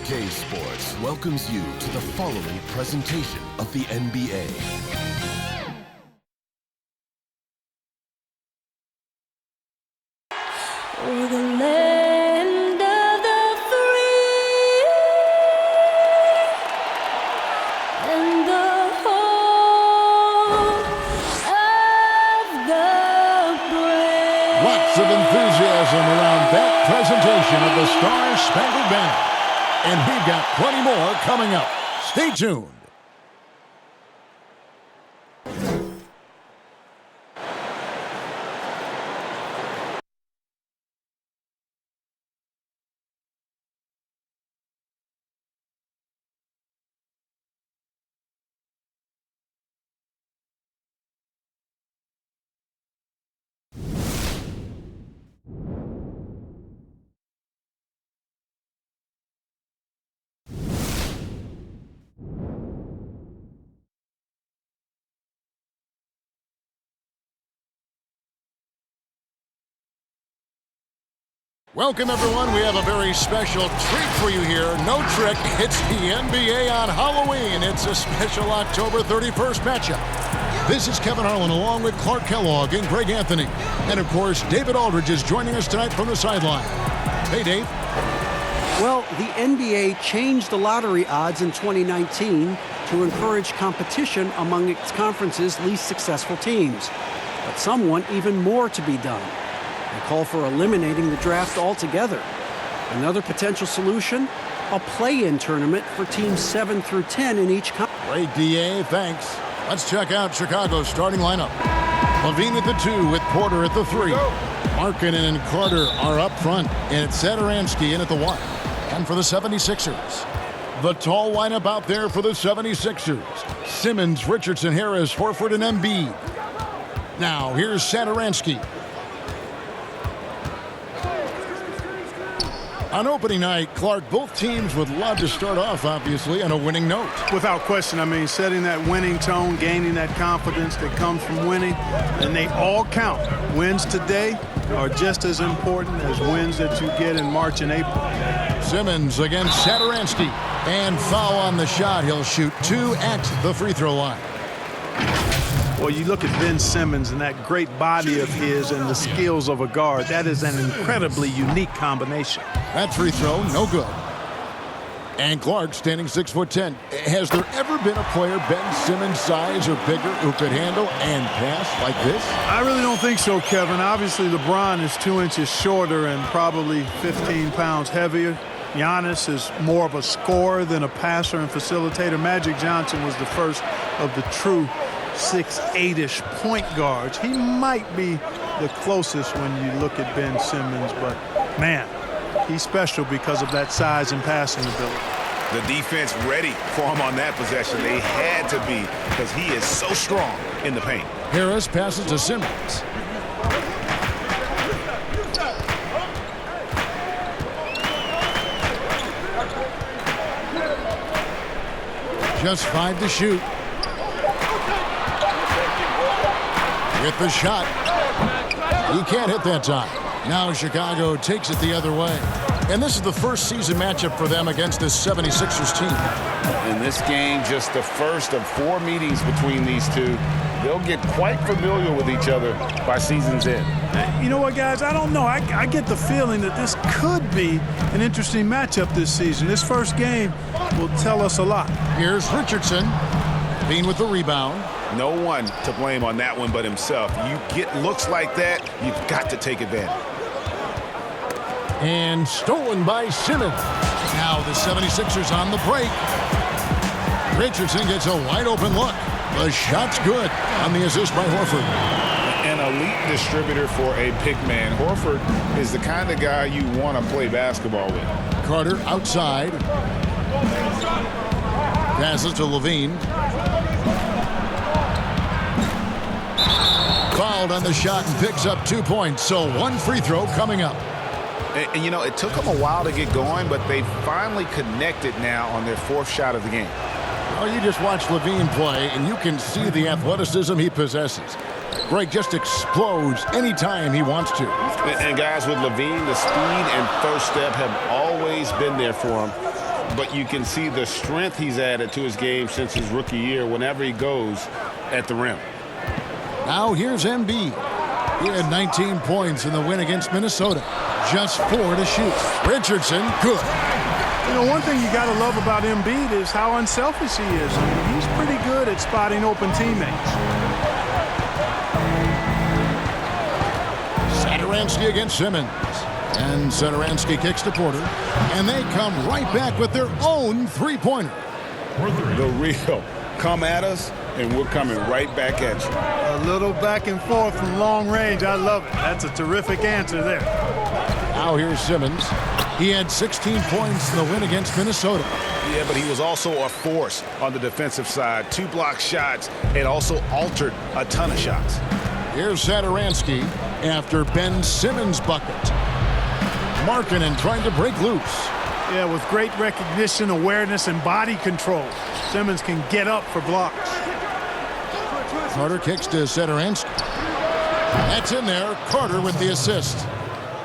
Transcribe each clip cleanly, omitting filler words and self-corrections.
K Sports welcomes you to the following presentation of the NBA. For the land of the free and the home of the brave. Lots of enthusiasm around that presentation of the Star-Spangled Banner. And we've got plenty more coming up. Stay tuned. Welcome, everyone. We have a very special treat for you here. No trick, it's the NBA on Halloween. It's a special October 31st matchup. This is Kevin Harlan along with Clark Kellogg and Greg Anthony. And, of course, David Aldridge is joining us tonight from the sideline. Hey, Dave. Well, the NBA changed the lottery odds in 2019 to encourage competition among its conference's least successful teams. But some want even more to be done. They call for eliminating the draft altogether. Another potential solution? A play-in tournament for teams 7 through 10 in each conference. Great, DA. Thanks. Let's check out Chicago's starting lineup. Levine at the 2 with Porter at the 3. Markkanen and Carter are up front. And it's Satoransky in at the 1. And for the 76ers, the tall lineup out there for the 76ers. Simmons, Richardson, Harris, Horford, and Embiid. Now, here's Satoransky. On opening night, Clark, both teams would love to start off, obviously, on a winning note. Without question. I mean, setting that winning tone, gaining that confidence that comes from winning, and they all count. Wins today are just as important as wins that you get in March and April. Simmons against Satoransky. And foul on the shot. He'll shoot 2 at the free throw line. Well, you look at Ben Simmons and that great body of his and the skills of a guard. That is an incredibly unique combination. That free throw, no good. And Clark standing 6'10". Has there ever been a player Ben Simmons' size or bigger who could handle and pass like this? I really don't think so, Kevin. Obviously, LeBron is 2 inches shorter and probably 15 pounds heavier. Giannis is more of a scorer than a passer and facilitator. Magic Johnson was the first of the true 6'8"-ish point guards. He might be the closest when you look at Ben Simmons, but man, he's special because of that size and passing ability. The defense ready for him on that possession. They had to be because he is so strong in the paint. Harris passes to Simmons. Just 5 to shoot. With the shot. He can't hit that time. Now Chicago takes it the other way. And this is the first season matchup for them against this 76ers team. In this game, just the first of 4 meetings between these two. They'll get quite familiar with each other by season's end. You know what, guys? I don't know. I get the feeling that this could be an interesting matchup this season. This first game will tell us a lot. Here's Richardson. Bean with the rebound. No one to blame on that one but himself. You get looks like that, you've got to take advantage. And stolen by Simmons. Now the 76ers on the break. Richardson gets a wide open look. The shot's good on the assist by Horford. An elite distributor for a big man. Horford is the kind of guy you want to play basketball with. Carter outside. Passes to Levine. Fouled on the shot and picks up 2 points. So 1 free throw coming up. And you know, it took them a while to get going, but they finally connected now on their 4th shot of the game. Well, you just watch Levine play, and you can see the athleticism he possesses. Greg just explodes anytime he wants to. And guys, with Levine, the speed and first step have always been there for him. but you can see the strength he's added to his game since his rookie year whenever he goes at the rim. Now here's Embiid. He had 19 points in the win against Minnesota. Just 4 to shoot. Richardson, good. You know, one thing you got to love about Embiid is how unselfish he is. I mean, he's pretty good at spotting open teammates. Satoransky against Simmons. And Satoransky kicks to Porter. And they come right back with their own three-pointer. The real come at us, and we're coming right back at you. A little back and forth from long range. I love it. That's a terrific answer there. Now here's Simmons. He had 16 points in the win against Minnesota. Yeah, but he was also a force on the defensive side. 2 block shots and also altered a ton of shots. Here's Satoransky after Ben Simmons' bucket. Markkanen trying to break loose. Yeah, with great recognition, awareness, and body control, Simmons can get up for blocks. Carter kicks to Satoransky. That's in there. Carter with the assist.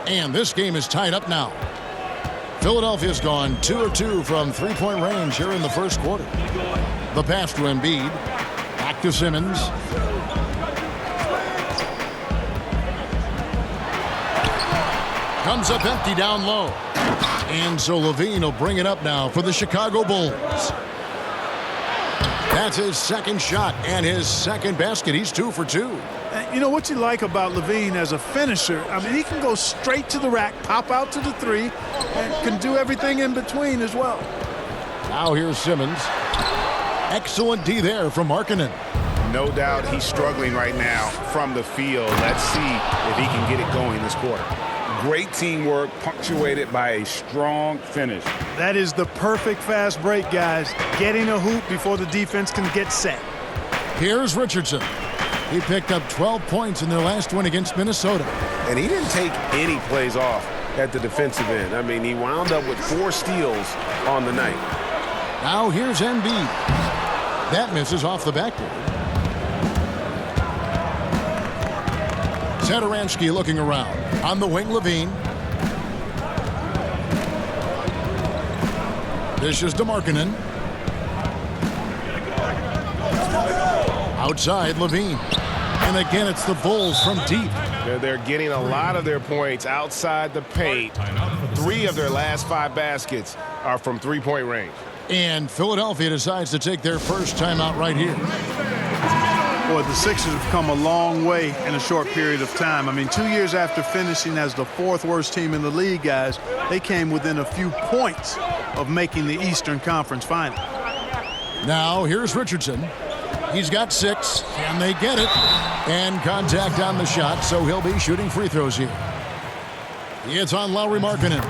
And this game is tied up now. Philadelphia's gone 2 of 2 from three-point range here in the first quarter. The pass to Embiid. Back to Simmons. Comes up empty down low. And so Levine will bring it up now for the Chicago Bulls. That's his second shot and his second basket. He's 2 for 2. You know what you like about Levine as a finisher? I mean, he can go straight to the rack, pop out to the three, and can do everything in between as well. Now here's Simmons. Excellent D there from Markkanen. No doubt he's struggling right now from the field. Let's see if he can get it going this quarter. Great teamwork punctuated by a strong finish. That is the perfect fast break, guys. Getting a hoop before the defense can get set. Here's Richardson. He picked up 12 points in their last win against Minnesota. And he didn't take any plays off at the defensive end. I mean, he wound up with 4 steals on the night. Now here's Embiid. That misses off the backboard. Satoransky looking around. On the wing, Levine. This is DeMarkkanen. Outside, Levine. And again, it's the Bulls from deep. They're getting a lot of their points outside the paint. 3 of their last 5 baskets are from three-point range. And Philadelphia decides to take their first timeout right here. Boy, the Sixers have come a long way in a short period of time. I mean, 2 years after finishing as the 4th worst team in the league, guys, they came within a few points of making the Eastern Conference Final. Now, here's Richardson. He's got 6. Can they get it? And contact on the shot, so he'll be shooting free throws here. It's on Lauri Markkanen.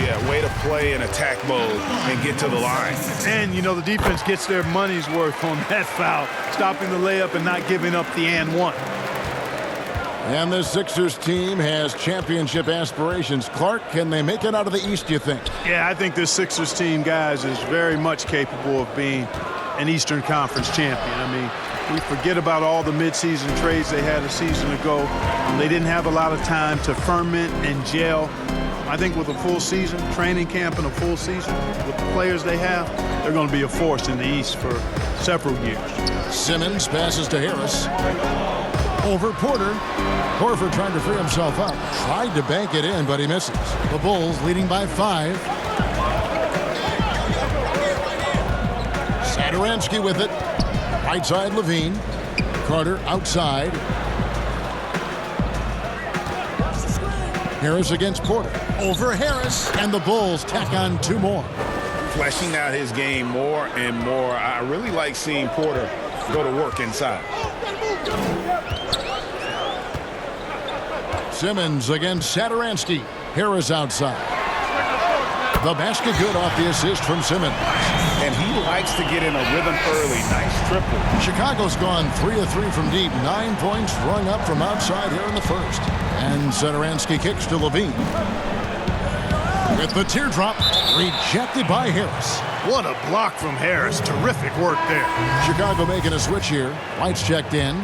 Yeah, way to play in attack mode and get to the line. And, you know, the defense gets their money's worth on that foul, stopping the layup and not giving up the and one. And the Sixers team has championship aspirations. Clark, can they make it out of the East, you think? Yeah, I think this Sixers team, guys, is very much capable of being an Eastern Conference champion. I mean, we forget about all the midseason trades they had a season ago. They didn't have a lot of time to ferment and gel. I think with a full season, training camp and a full season, with the players they have, they're going to be a force in the East for several years. Simmons passes to Harris. Over Porter. Horford trying to free himself up. Tried to bank it in, but he misses. The Bulls leading by 5. Satoransky with it. Right side, Levine. Carter outside. Harris against Porter. Over Harris. And the Bulls tack on 2 more. Fleshing out his game more and more. I really like seeing Porter go to work inside. Simmons against Satoransky. Harris outside. The basket good off the assist from Simmons. And he likes to get in a rhythm early. Nice triple. Chicago's gone 3 of 3 from deep. 9 points rung up from outside here in the first. And Satoransky kicks to Levine. With the teardrop, rejected by Harris. What a block from Harris. Terrific work there. Chicago making a switch here. Lights checked in.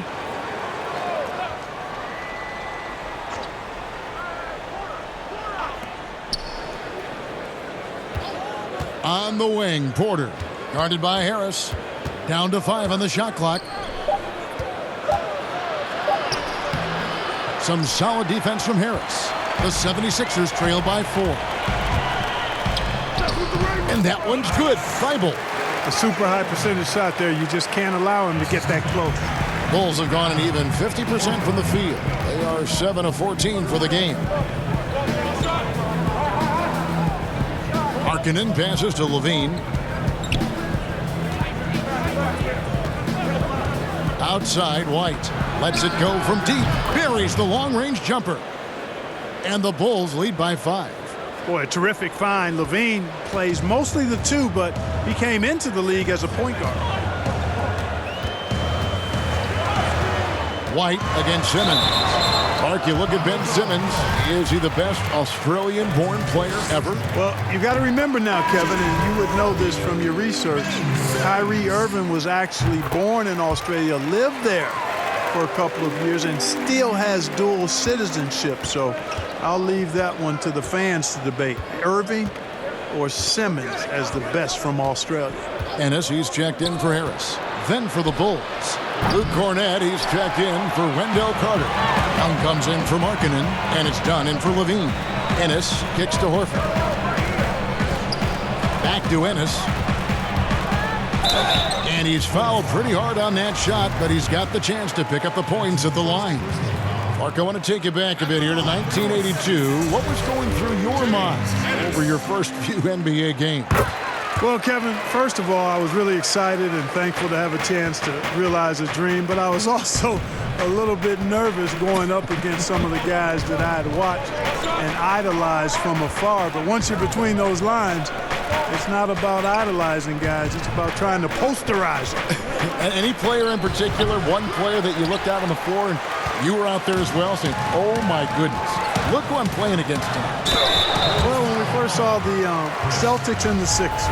On On the wing, Porter. Guarded by Harris. Down to 5 on the shot clock. Some solid defense from Harris. The 76ers trail by 4. And that one's good. Thibault. A super high percentage shot there. You just can't allow him to get that close. Bulls have gone an even 50% from the field. They are 7 of 14 for the game. Markkanen passes to Levine. Outside, White lets it go from deep. Buries the long-range jumper. And the Bulls lead by 5. Boy, a terrific find. Levine plays mostly the 2, but he came into the league as a point guard. White against Simmons. Mark, you look at Ben Simmons. Is he the best Australian-born player ever? Well, you got to remember now, Kevin, and you would know this from your research, Kyrie Irving was actually born in Australia, lived there for a couple of years, and still has dual citizenship. So I'll leave that one to the fans to debate. Irving or Simmons as the best from Australia. Ennis, he's checked in for Harris. Then for the Bulls. Luke Cornett, he's checked in for Wendell Carter. Young comes in for Markkanen, and it's done in for Levine. Ennis kicks to Horford. Back to Ennis. And he's fouled pretty hard on that shot, but he's got the chance to pick up the points at the line. Mark, I want to take you back a bit here to 1982. What was going through your mind over your first few NBA games? Well, Kevin, first of all, I was really excited and thankful to have a chance to realize a dream, but I was also a little bit nervous going up against some of the guys that I had watched and idolized from afar. But once you're between those lines, it's not about idolizing guys. It's about trying to posterize them. Any player in particular, one player that you looked out on the floor and you were out there as well saying, oh my goodness, look who I'm playing against tonight? Well, when we first saw the Celtics and the Sixers,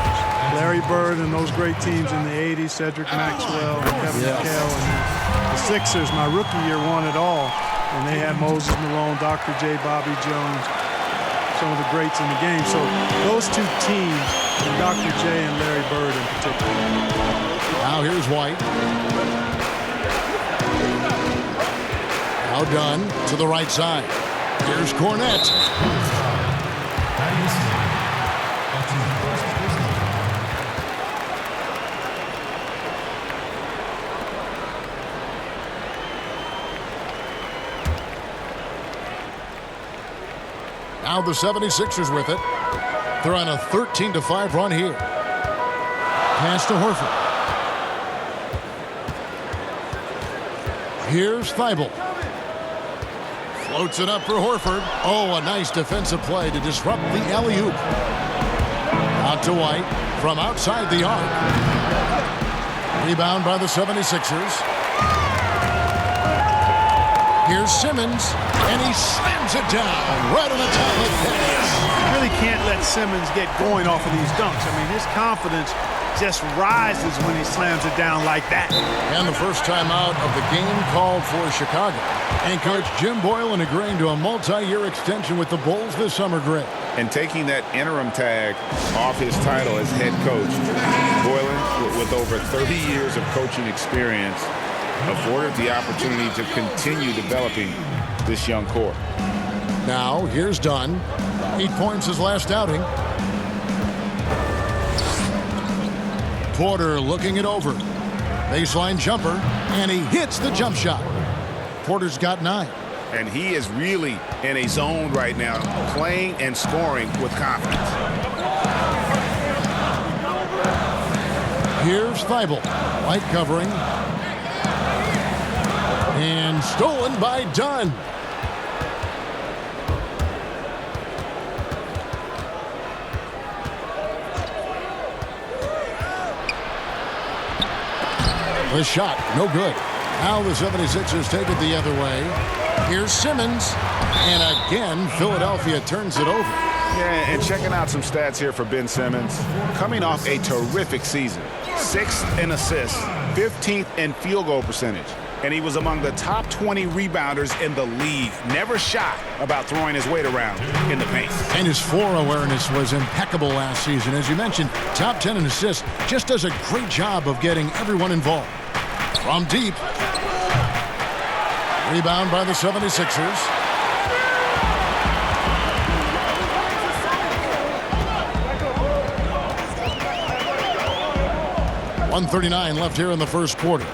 Larry Bird and those great teams in the 80s, Cedric Maxwell and Kevin McHale, and the Sixers, my rookie year, won it all. And they had Moses Malone, Dr. J, Bobby Jones, some of the greats in the game. So those two teams, and Dr. J and Larry Bird in particular. Now here's White. Now done to the right side. Here's Cornett. Now the 76ers with it. They're on a 13-5 run here. Pass to Horford. Here's Thibault. Floats it up for Horford. Oh, a nice defensive play to disrupt the alley-oop. Out to White from outside the arc. Rebound by the 76ers. Here's Simmons, and he slams it down right on the top of the pass. You really can't let Simmons get going off of these dunks. I mean, his confidence just rises when he slams it down like that. And the first time out of the game called for Chicago. And Coach Jim Boylan agreeing to a multi-year extension with the Bulls this summer, Greg. And taking that interim tag off his title as head coach, Boylan, with over 30 years of coaching experience, afforded the opportunity to continue developing this young core. Now, here's Dunn. 8 points his last outing. Porter looking it over. Baseline jumper, and he hits the jump shot. Porter's got 9. And he is really in a zone right now, playing and scoring with confidence. Here's Thibault. White covering. And stolen by Dunn. The shot, no good. Now the 76ers take it the other way. Here's Simmons. And again, Philadelphia turns it over. Yeah, and checking out some stats here for Ben Simmons. Coming off a terrific season. 6th in assists, 15th in field goal percentage. and he was among the top 20 rebounders in the league. Never shy about throwing his weight around in the paint. And his floor awareness was impeccable last season. As you mentioned, top 10 in assists. Just does a great job of getting everyone involved. From deep. Rebound by the 76ers. .139 left here in the first quarter.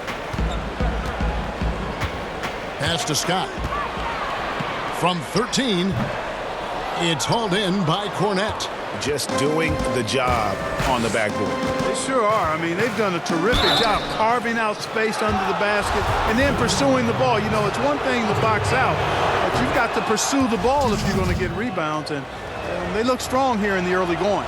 Pass to Scott. From 13, it's hauled in by Cornette. Just doing the job on the backboard. They sure are. I mean, they've done a terrific job carving out space under the basket and then pursuing the ball. You know, it's one thing to box out, but you've got to pursue the ball if you're going to get rebounds, and they look strong here in the early going.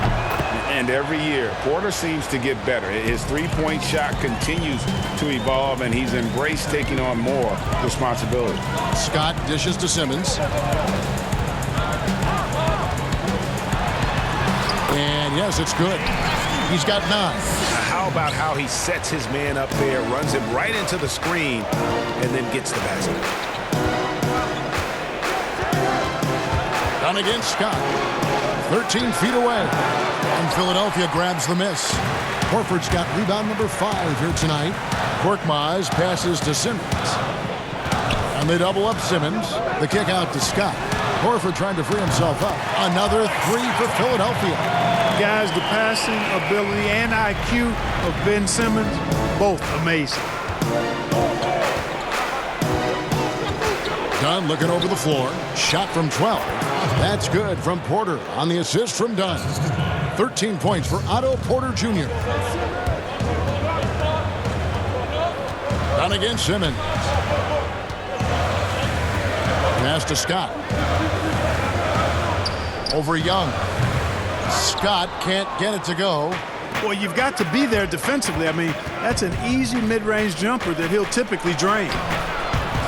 And every year, Porter seems to get better. His three-point shot continues to evolve, and he's embraced taking on more responsibility. Scott dishes to Simmons. And yes, it's good. He's got 9. Now, how about how he sets his man up there, runs him right into the screen, and then gets the basket. Down against Scott. 13 feet away. And Philadelphia grabs the miss. Horford's got rebound number 5 here tonight. Korkmaz passes to Simmons. And they double up Simmons. The kick out to Scott. Horford trying to free himself up. Another 3 for Philadelphia. Guys, the passing ability and IQ of Ben Simmons, both amazing. Dunn looking over the floor. Shot from 12. That's good from Porter on the assist from Dunn. 13 points for Otto Porter Jr. Down against Simmons. Pass to Scott. Over Young. Scott can't get it to go. Well, you've got to be there defensively. I mean, that's an easy mid-range jumper that he'll typically drain.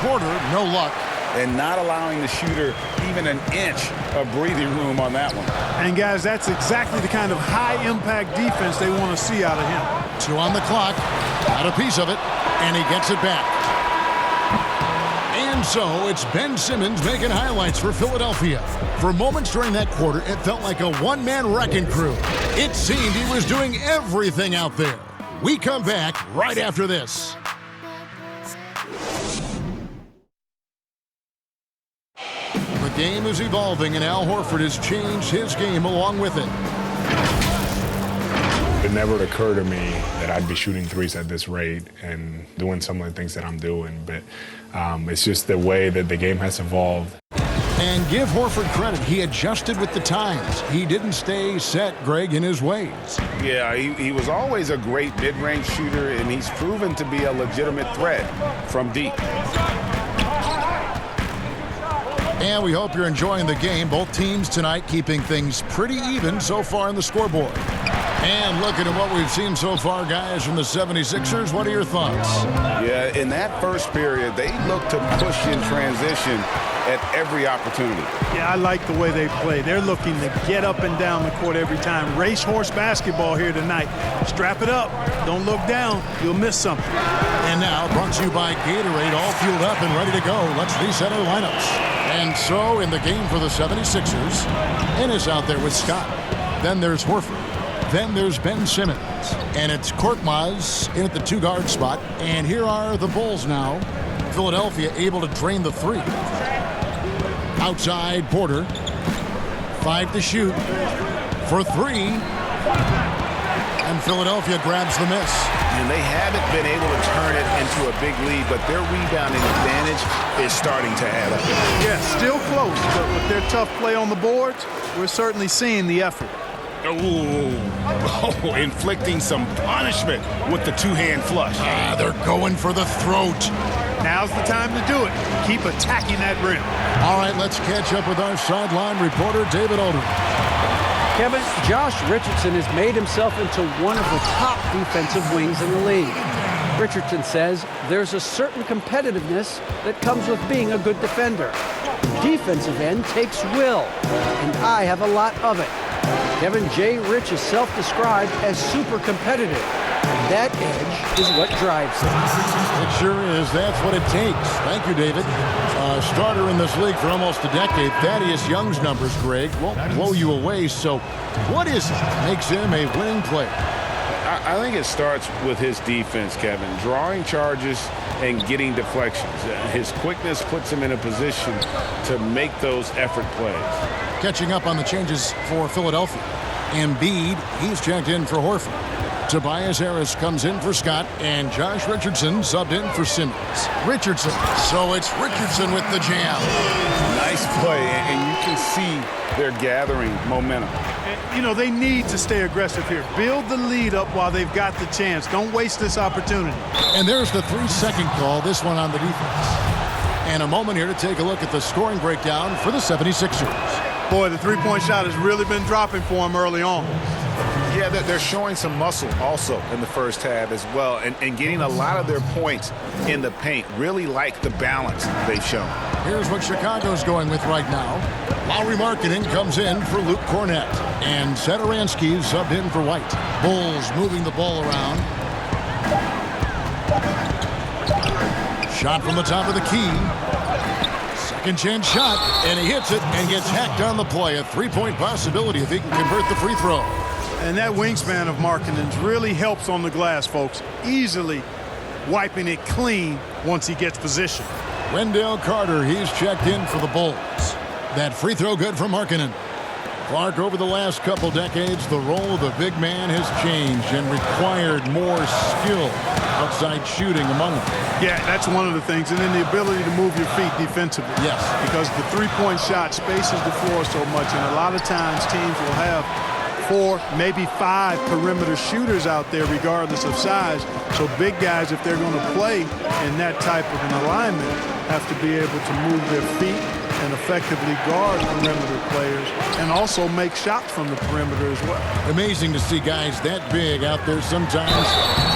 Porter, no luck. And not allowing the shooter even an inch of breathing room on that one. And, guys, that's exactly the kind of high-impact defense they want to see out of him. 2 on the clock. Got a piece of it, and he gets it back. And so it's Ben Simmons making highlights for Philadelphia. For moments during that quarter, it felt like a one-man wrecking crew. It seemed he was doing everything out there. We come back right after this. The game is evolving, and Al Horford has changed his game along with it. It never occurred to me that I'd be shooting threes at this rate and doing some of the things that I'm doing, but it's just the way that the game has evolved. And give Horford credit. He adjusted with the times. He didn't stay set, Greg, in his ways. Yeah, he was always a great mid-range shooter, and he's proven to be a legitimate threat from deep. And we hope you're enjoying the game. Both teams tonight keeping things pretty even so far in the scoreboard. And looking at what we've seen so far, guys, from the 76ers, what are your thoughts? Yeah, in that first period, they looked to push in transition at every opportunity. Yeah, I like the way they play. They're looking to get up and down the court every time. Racehorse basketball here tonight. Strap it up. Don't look down. You'll miss something. And now, brought to you by Gatorade, all fueled up and ready to go. Let's reset our lineups. And so, in the game for the 76ers, Ennis out there with Scott. Then there's Horford. Then there's Ben Simmons. And it's Korkmaz in at the 2-guard spot. And here are the Bulls now. Philadelphia able to drain the 3. Outside Porter. 5 to shoot for 3. And Philadelphia grabs the miss. And they haven't been able to turn it into a big lead, but their rebounding advantage is starting to add up. Yeah, still close, but with their tough play on the boards, we're certainly seeing the effort. Oh, inflicting some punishment with the 2-hand flush. They're going for the throat. Now's the time to do it. Keep attacking that rim. All right, let's catch up with our sideline reporter, David Aldridge. Kevin, Josh Richardson has made himself into one of the top defensive wings in the league. Richardson says there's a certain competitiveness that comes with being a good defender. The defensive end takes will, and I have a lot of it. Kevin J. Rich is self-described as super competitive. And that edge is what drives him. It sure is. That's what it takes. Thank you, David. Starter in this league for almost a decade. Thaddeus Young's numbers, Greg, won't blow you away. So what is it that makes him a winning player? I think it starts with his defense, Kevin. Drawing charges and getting deflections. His quickness puts him in a position to make those effort plays. Catching up on the changes for Philadelphia. Embiid, he's checked in for Horford. Tobias Harris comes in for Scott, and Josh Richardson subbed in for Simmons. Richardson. So it's Richardson with the jam. Nice play, and you can see they're gathering momentum. You know, they need to stay aggressive here. Build the lead up while they've got the chance. Don't waste this opportunity. And there's the 3-second call, this one on the defense. And a moment here to take a look at the scoring breakdown for the 76ers. Boy, the three-point shot has really been dropping for him early on. Yeah, they're showing some muscle also in the first half as well, and getting a lot of their points in the paint. Really like the balance they've shown. Here's what Chicago's going with right now. Lauri Markkanen comes in for Luke Cornett, and Satoransky subbed in for White. Bulls moving the ball around. Shot from the top of the key. Second chance shot, and he hits it and gets hacked on the play. A three-point possibility if he can convert the free throw. And that wingspan of Markkanen's really helps on the glass, folks. Easily wiping it clean once he gets position. Wendell Carter, he's checked in for the Bulls. That free throw good for Markkanen. Clark, over the last couple decades, the role of the big man has changed and required more skill outside shooting among them. Yeah, that's one of the things. And then the ability to move your feet defensively. Yes. Because the three-point shot spaces the floor so much, and a lot of times teams will have 4, maybe 5 perimeter shooters out there regardless of size. So big guys, if they're going to play in that type of an alignment, have to be able to move their feet and effectively guard perimeter players and also make shots from the perimeter as well. Amazing to see guys that big out there sometimes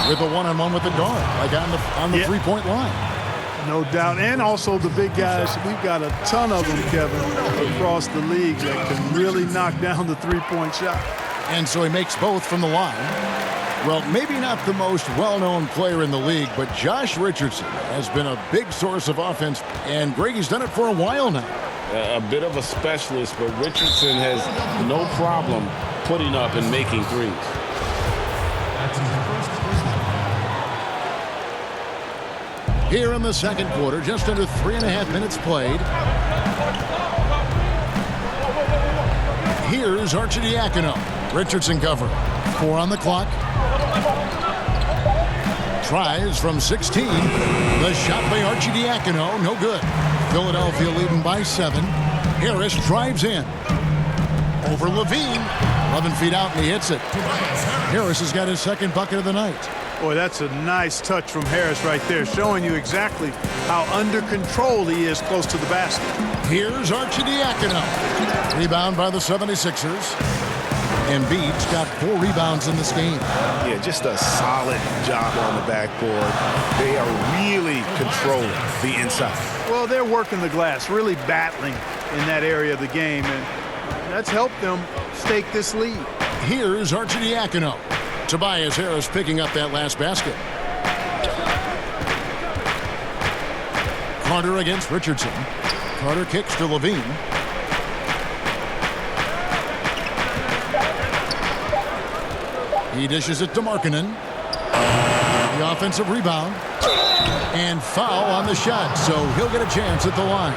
with a one-on-one with the guard, like on the three-point line. No doubt. And also the big guys, we've got a ton of them, Kevin, across the league that can really knock down the three-point shot. And so he makes both from the line. Well, maybe not the most well-known player in the league, but Josh Richardson has been a big source of offense, and Greggy's done it for a while now. A bit of a specialist, but Richardson has no problem putting up and making threes. Here in the second quarter, just under 3.5 minutes played. Here's Arcidiacono. Richardson covering. 4 on the clock. Tries from 16. The shot by Arcidiacono, no good. Philadelphia leading by 7. Harris drives in. Over Levine. 11 feet out, and he hits it. Harris has got his second bucket of the night. Boy, that's a nice touch from Harris right there, showing you exactly how under control he is close to the basket. Here's Arcidiacono. Rebound by the 76ers. Embiid's got 4 rebounds in this game. Yeah, just a solid job on the backboard. They are really controlling the inside. Well, they're working the glass, really battling in that area of the game, and that's helped them stake this lead. Here's Arcidiacono. Tobias Harris picking up that last basket. Carter against Richardson. Carter kicks to Levine. He dishes it to Markkanen. The offensive rebound. And foul on the shot, so he'll get a chance at the line.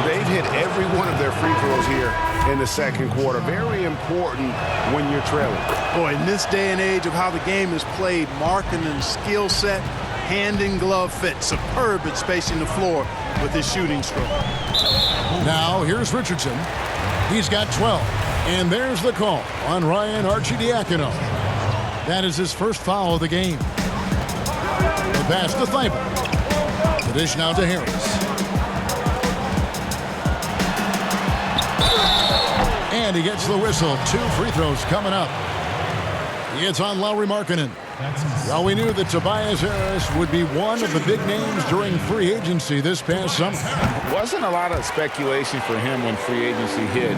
They've hit every one of their free throws here in the second quarter. Very important when you're trailing. Boy, in this day and age of how the game is played, Markkanen's skill set, hand and glove fit, superb at spacing the floor with his shooting stroke. Now here's Richardson. He's got 12. And there's the call on Ryan Arcidiacono. That is his first foul of the game. The pass to Thibault. The dish now to Harris. And he gets the whistle. 2 free throws coming up. It's on Lauri Markkanen. Well, we knew that Tobias Harris would be one of the big names during free agency this past summer. Wasn't a lot of speculation for him when free agency hit.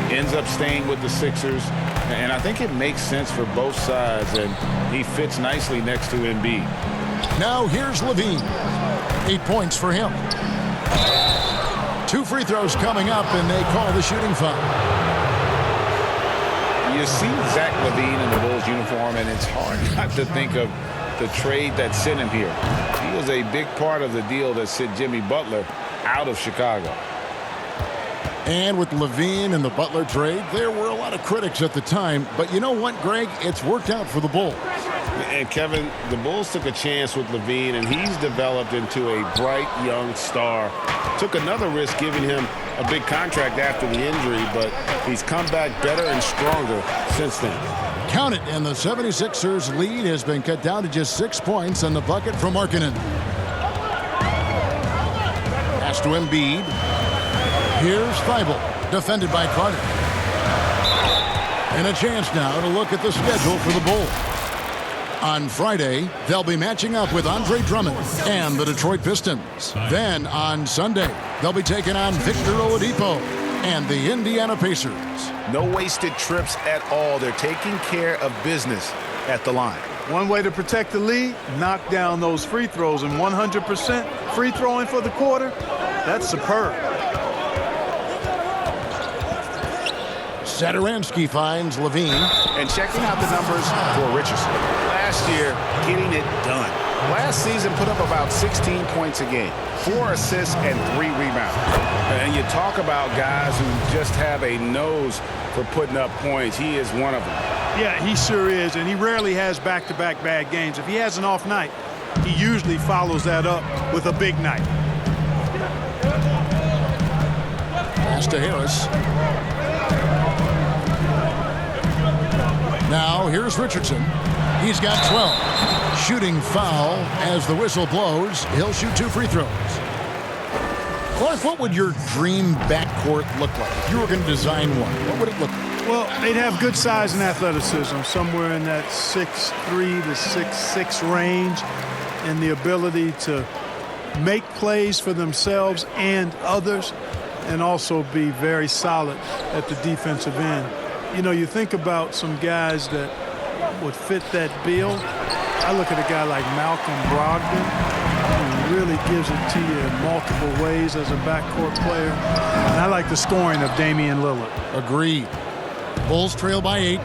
Ends up staying with the Sixers, and I think it makes sense for both sides, and he fits nicely next to Embiid. Now here's Levine. 8 points for him. 2 free throws coming up, and they call the shooting foul. You see Zach Levine in the Bulls uniform, and it's hard not to think of the trade that sent him here. He was a big part of the deal that sent Jimmy Butler out of Chicago. And with Levine and the Butler trade, there were a lot of critics at the time. But you know what, Greg? It's worked out for the Bulls. And, Kevin, the Bulls took a chance with Levine, and he's developed into a bright young star. Took another risk giving him a big contract after the injury, but he's come back better and stronger since then. Count it, and the 76ers lead has been cut down to just 6 points on the bucket from Markkanen. Pass to Embiid. Here's Thibault, defended by Carter. And a chance now to look at the schedule for the Bulls. On Friday, they'll be matching up with Andre Drummond and the Detroit Pistons. Then on Sunday, they'll be taking on Victor Oladipo and the Indiana Pacers. No wasted trips at all. They're taking care of business at the line. One way to protect the lead, knock down those free throws, and 100% free throwing for the quarter, that's superb. Satoransky finds Levine. And checking out the numbers for Richardson. Last year, getting it done. Last season put up about 16 points a game, 4 assists and 3 rebounds. And you talk about guys who just have a nose for putting up points. He is one of them. Yeah, he sure is, and he rarely has back-to-back bad games. If he has an off night, he usually follows that up with a big night. Pass to Harris. Now here's Richardson. He's got 12. Shooting foul as the whistle blows. He'll shoot 2 free throws. Clark, what would your dream backcourt look like? If you were going to design one, what would it look like? Well, they'd have good size and athleticism, somewhere in that 6'3" to 6'6" range, and the ability to make plays for themselves and others, and also be very solid at the defensive end. You know, you think about some guys that would fit that bill. I look at a guy like Malcolm Brogdon, who really gives it to you in multiple ways as a backcourt player. And I like the scoring of Damian Lillard. Agreed. Bulls trail by 8.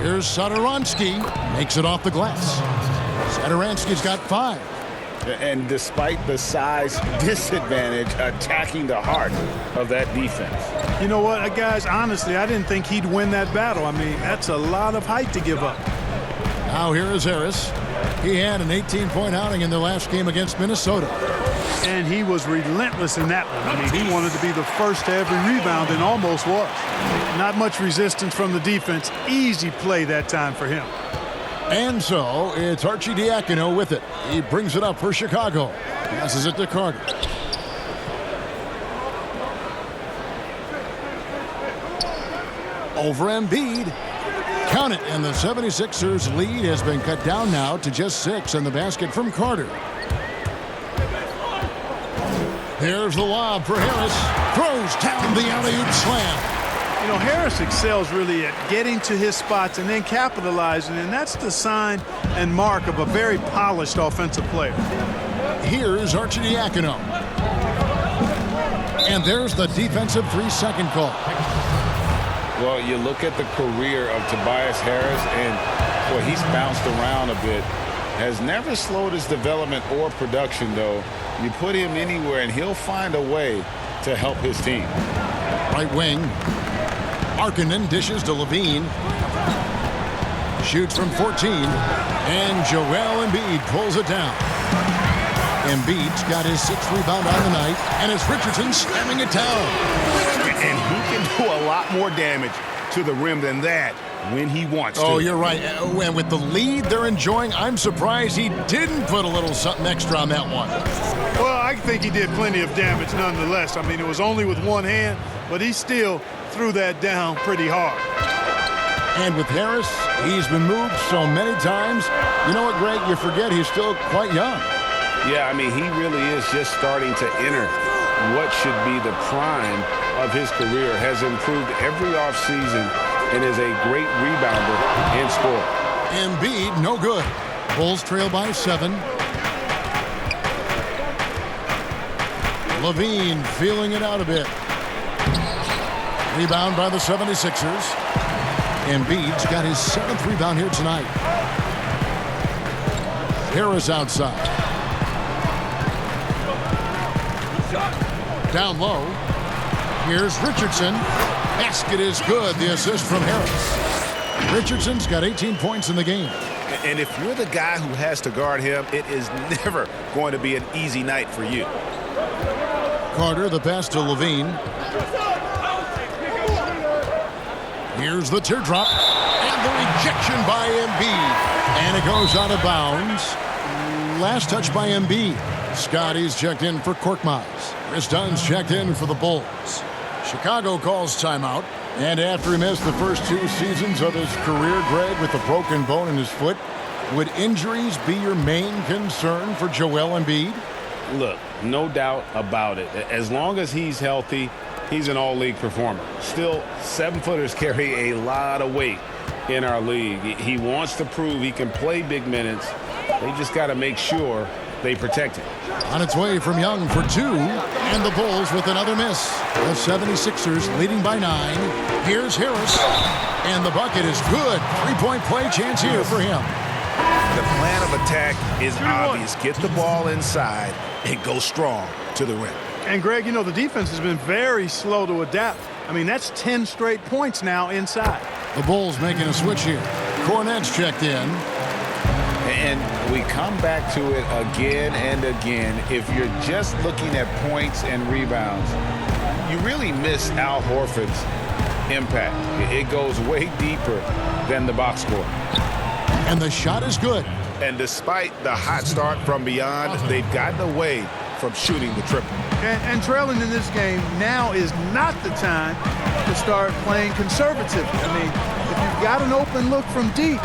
Here's Satoransky. Makes it off the glass. Satoransky's got 5. And despite the size disadvantage, attacking the heart of that defense. You know what, guys, honestly, I didn't think he'd win that battle. I mean, that's a lot of height to give up. Now here is Harris. He had an 18-point outing in their last game against Minnesota. And he was relentless in that one. I mean, he wanted to be the first to every rebound and almost was. Not much resistance from the defense. Easy play that time for him. And so it's Archie Diacono with it. He brings it up for Chicago. Passes it to Carter. Over Embiid. Count it, and the 76ers lead has been cut down now to just 6 in the basket from Carter. Here's the lob for Harris. Throws down the alley-oop slam. You know, Harris excels really at getting to his spots and then capitalizing, and that's the sign and mark of a very polished offensive player. Here's Archie Diacono. And there's the defensive 3-second call. Well, you look at the career of Tobias Harris, and boy, he's bounced around a bit. Has never slowed his development or production, though. You put him anywhere, and he'll find a way to help his team. Right wing. Markkanen dishes to Levine. Shoots from 14. And Joel Embiid pulls it down. Embiid's got his 6th rebound on the night. And it's Richardson slamming it down. And he can do a lot more damage to the rim than that when he wants to. Oh, you're right. And with the lead they're enjoying, I'm surprised he didn't put a little something extra on that one. Well, I think he did plenty of damage nonetheless. I mean, it was only with one hand, but he still threw that down pretty hard. And with Harris, he's been moved so many times. You know what, Greg? You forget he's still quite young. Yeah, I mean, he really is just starting to enter what should be the prime of his career. Has improved every offseason and is a great rebounder and scorer. Embiid, no good. Bulls trail by 7. Levine feeling it out a bit. Rebound by the 76ers. Embiid's got his 7th rebound here tonight. Harris outside. Down low. Here's Richardson. Basket is good. The assist from Harris. Richardson's got 18 points in the game. And if you're the guy who has to guard him, it is never going to be an easy night for you. Carter, the pass to Levine. Here's the teardrop. And the rejection by Embiid. And it goes out of bounds. Last touch by Embiid. Scotty's checked in for Korkmaz. Chris Dunn's checked in for the Bulls. Chicago calls timeout. And after he missed the first 2 seasons of his career, Greg, with a broken bone in his foot, would injuries be your main concern for Joel Embiid? Look, no doubt about it. As long as he's healthy, he's an all-league performer. Still, 7-footers carry a lot of weight in our league. He wants to prove he can play big minutes. They just got to make sure they protect him. On its way from Young for 2, and the Bulls with another miss. The 76ers leading by 9. Here's Harris, and the bucket is good. 3-point play chance here for him. The plan of attack is obvious. Get the ball inside and go strong to the rim. And, Greg, you know, the defense has been very slow to adapt. I mean, that's 10 straight points now inside. The Bulls making a switch here. Cornette's checked in. And we come back to it again and again. If you're just looking at points and rebounds, you really miss Al Horford's impact. It goes way deeper than the box score. And the shot is good. And despite the hot start from beyond, they've gotten away from shooting the triple. And trailing in this game now is not the time to start playing conservative. I mean, if you've got an open look from deep,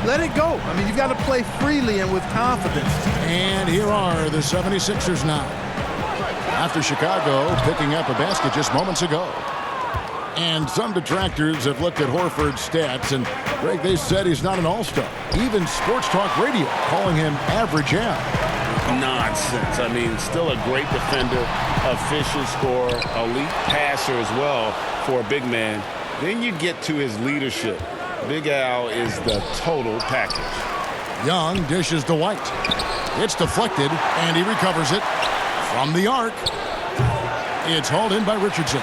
let it go. I mean, you've got to play freely and with confidence. And here are the 76ers now. After Chicago picking up a basket just moments ago. And some detractors have looked at Horford's stats, and Greg, they said he's not an all-star. Even Sports Talk Radio calling him average Al. Nonsense. I mean, still a great defender, efficient scorer, elite passer as well for a big man. Then you get to his leadership. Big Al is the total package. Young dishes to White. It's deflected, and he recovers it from the arc. It's hauled in by Richardson.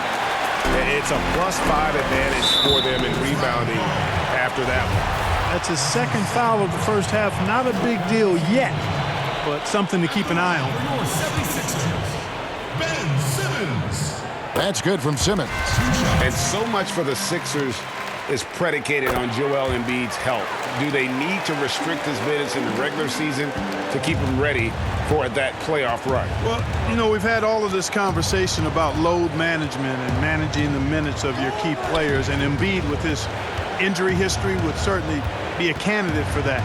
It's a +5 advantage for them in rebounding after that one. That's his second foul of the first half. Not a big deal yet, but something to keep an eye on. Your 76ers, Ben Simmons. That's good from Simmons. And so much for the Sixers is predicated on Joel Embiid's health. Do they need to restrict his minutes in the regular season to keep him ready for that playoff run? Well, you know, we've had all of this conversation about load management and managing the minutes of your key players, and Embiid, with his injury history, would certainly be a candidate for that.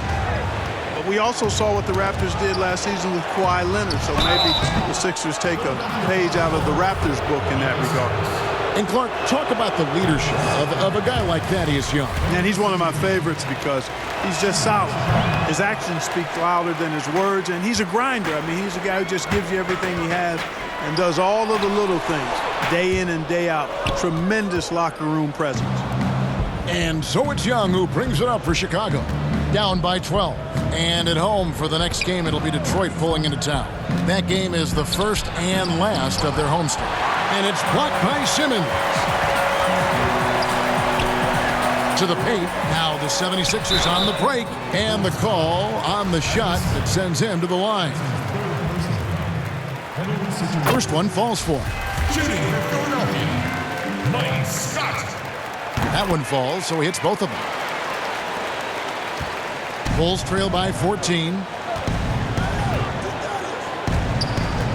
But we also saw what the Raptors did last season with Kawhi Leonard, so maybe the Sixers take a page out of the Raptors book in that regard. And Clark, talk about the leadership of a guy like Thaddeus Young. And he's one of my favorites because he's just solid. His actions speak louder than his words, and he's a grinder. I mean, he's a guy who just gives you everything he has and does all of the little things day in and day out. Tremendous locker room presence. And so it's Young who brings it up for Chicago. Down by 12. And at home for the next game, it'll be Detroit pulling into town. That game is the first and last of their homestand. And it's blocked by Simmons. To the paint. Now the 76ers on the break. And the call on the shot that sends him to the line. First one falls for him. Shooting for Philadelphia, Mike Scott. That one falls, so he hits both of them. Bulls trail by 14.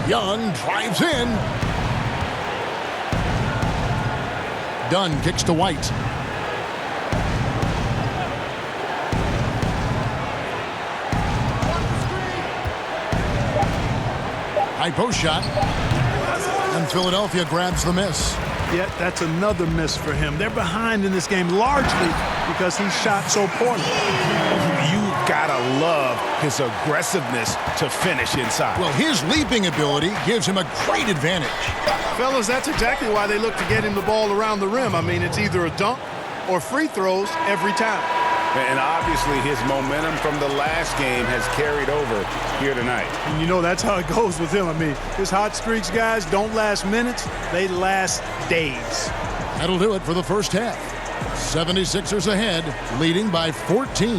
Young drives in. Dunn kicks to White. High post shot. And Philadelphia grabs the miss. Yet that's another miss for him. They're behind in this game largely because he shot so poorly. You gotta love his aggressiveness to finish inside. Well, his leaping ability gives him a great advantage. Fellas, that's exactly why they look to get him the ball around the rim. I mean, it's either a dunk or free throws every time. And obviously his momentum from the last game has carried over here tonight. And you know that's how it goes with him. I mean, his hot streaks, guys, don't last minutes. They last days. That'll do it for the first half. 76ers ahead, leading by 14.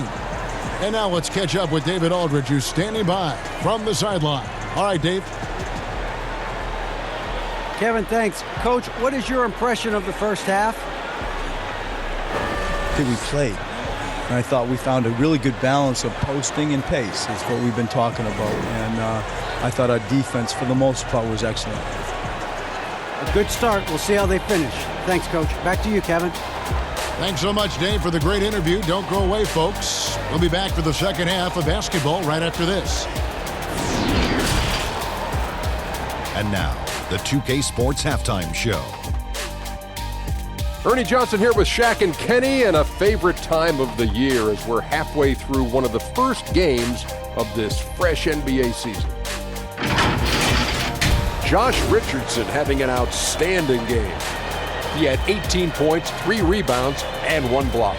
And now let's catch up with David Aldridge, who's standing by from the sideline. All right, Dave. Kevin, thanks. Coach, what is your impression of the first half? I think we played. And I thought we found a really good balance of posting and pace is what we've been talking about. And I thought our defense, for the most part, was excellent. A good start. We'll see how they finish. Thanks, Coach. Back to you, Kevin. Thanks so much, Dave, for the great interview. Don't go away, folks. We'll be back for the second half of basketball right after this. And now, the 2K Sports Halftime Show. Ernie Johnson here with Shaq and Kenny, and a favorite time of the year as we're halfway through one of the first games of this fresh NBA season. Josh Richardson having an outstanding game. He had 18 points, 3 rebounds, and 1 block.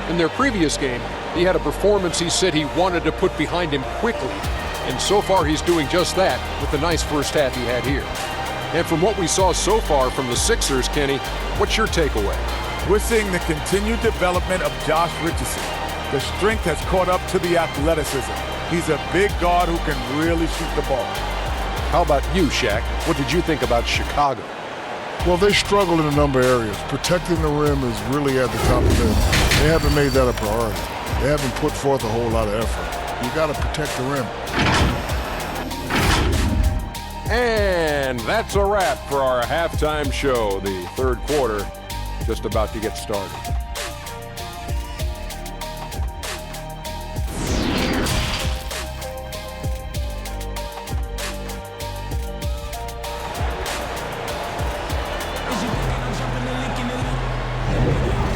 In their previous game, he had a performance he said he wanted to put behind him quickly, and so far he's doing just that with the nice first half he had here. And from what we saw so far from the Sixers, Kenny, what's your takeaway? We're seeing the continued development of Josh Richardson. The strength has caught up to the athleticism. He's a big guard who can really shoot the ball. How about you, Shaq? What did you think about Chicago? Well, they struggle in a number of areas. Protecting the rim is really at the top of them. They haven't made that a priority. They haven't put forth a whole lot of effort. You got to protect the rim. And that's a wrap for our halftime show. The third quarter just about to get started.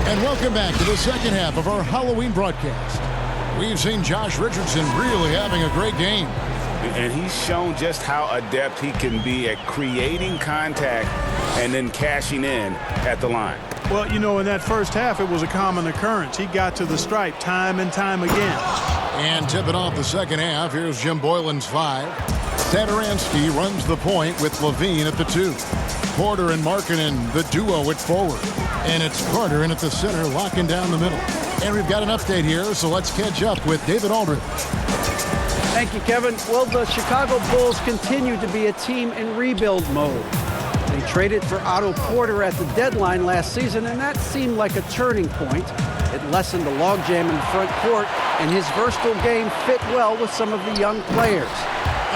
And welcome back to the second half of our Halloween broadcast. We've seen Josh Richardson really having a great game. And he's shown just how adept he can be at creating contact and then cashing in at the line. Well, you know, in that first half, it was a common occurrence. He got to the stripe time and time again. And tipping off the second half, here's Jim Boylan's 5. Satoransky runs the point with Levine at the 2. Porter and Markkanen, the duo at forward. And it's Carter in at the center, locking down the middle. And we've got an update here, so let's catch up with David Aldridge. Thank you, Kevin. Well, the Chicago Bulls continue to be a team in rebuild mode. They traded for Otto Porter at the deadline last season, and that seemed like a turning point. It lessened the logjam in the front court, and his versatile game fit well with some of the young players.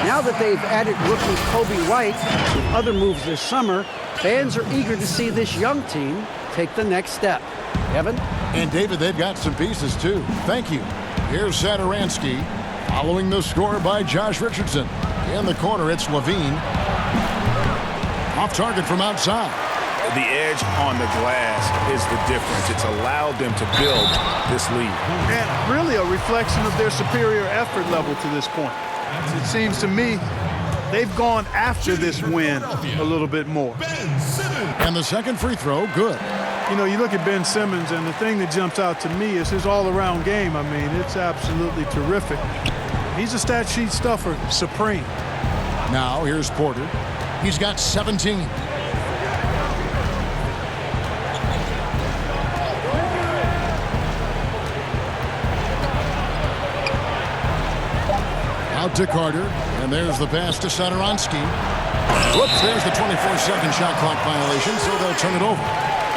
Now that they've added rookie Kobe White with other moves this summer, fans are eager to see this young team take the next step. Kevin? And David, they've got some pieces too. Thank you. Here's Satoransky. Following the score by Josh Richardson. In the corner, it's Levine. Off target from outside. The edge on the glass is the difference. It's allowed them to build this lead. And really a reflection of their superior effort level to this point. It seems to me they've gone after this win a little bit more. And the second free throw, good. You know, you look at Ben Simmons, and the thing that jumps out to me is his all-around game. I mean, it's absolutely terrific. He's a stat sheet stuffer, supreme. Now, here's Porter. He's got 17. Out to Carter, and there's the pass to Satoransky. Whoops, there's the 24-second shot clock violation, so they'll turn it over.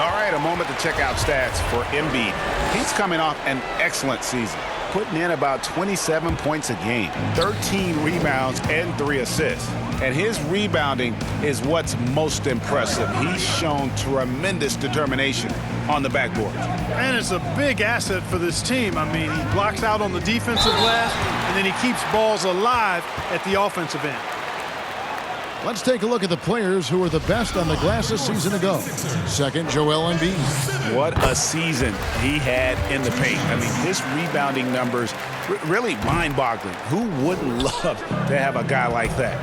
All right, a moment to check out stats for Embiid. He's coming off an excellent season, putting in about 27 points a game, 13 rebounds, and 3 assists. And his rebounding is what's most impressive. He's shown tremendous determination on the backboard. And it's a big asset for this team. I mean, he blocks out on the defensive glass, and then he keeps balls alive at the offensive end. Let's take a look at the players who were the best on the glass a season ago. Second, Joel Embiid. What a season he had in the paint. I mean, his rebounding numbers really mind-boggling. Who wouldn't love to have a guy like that?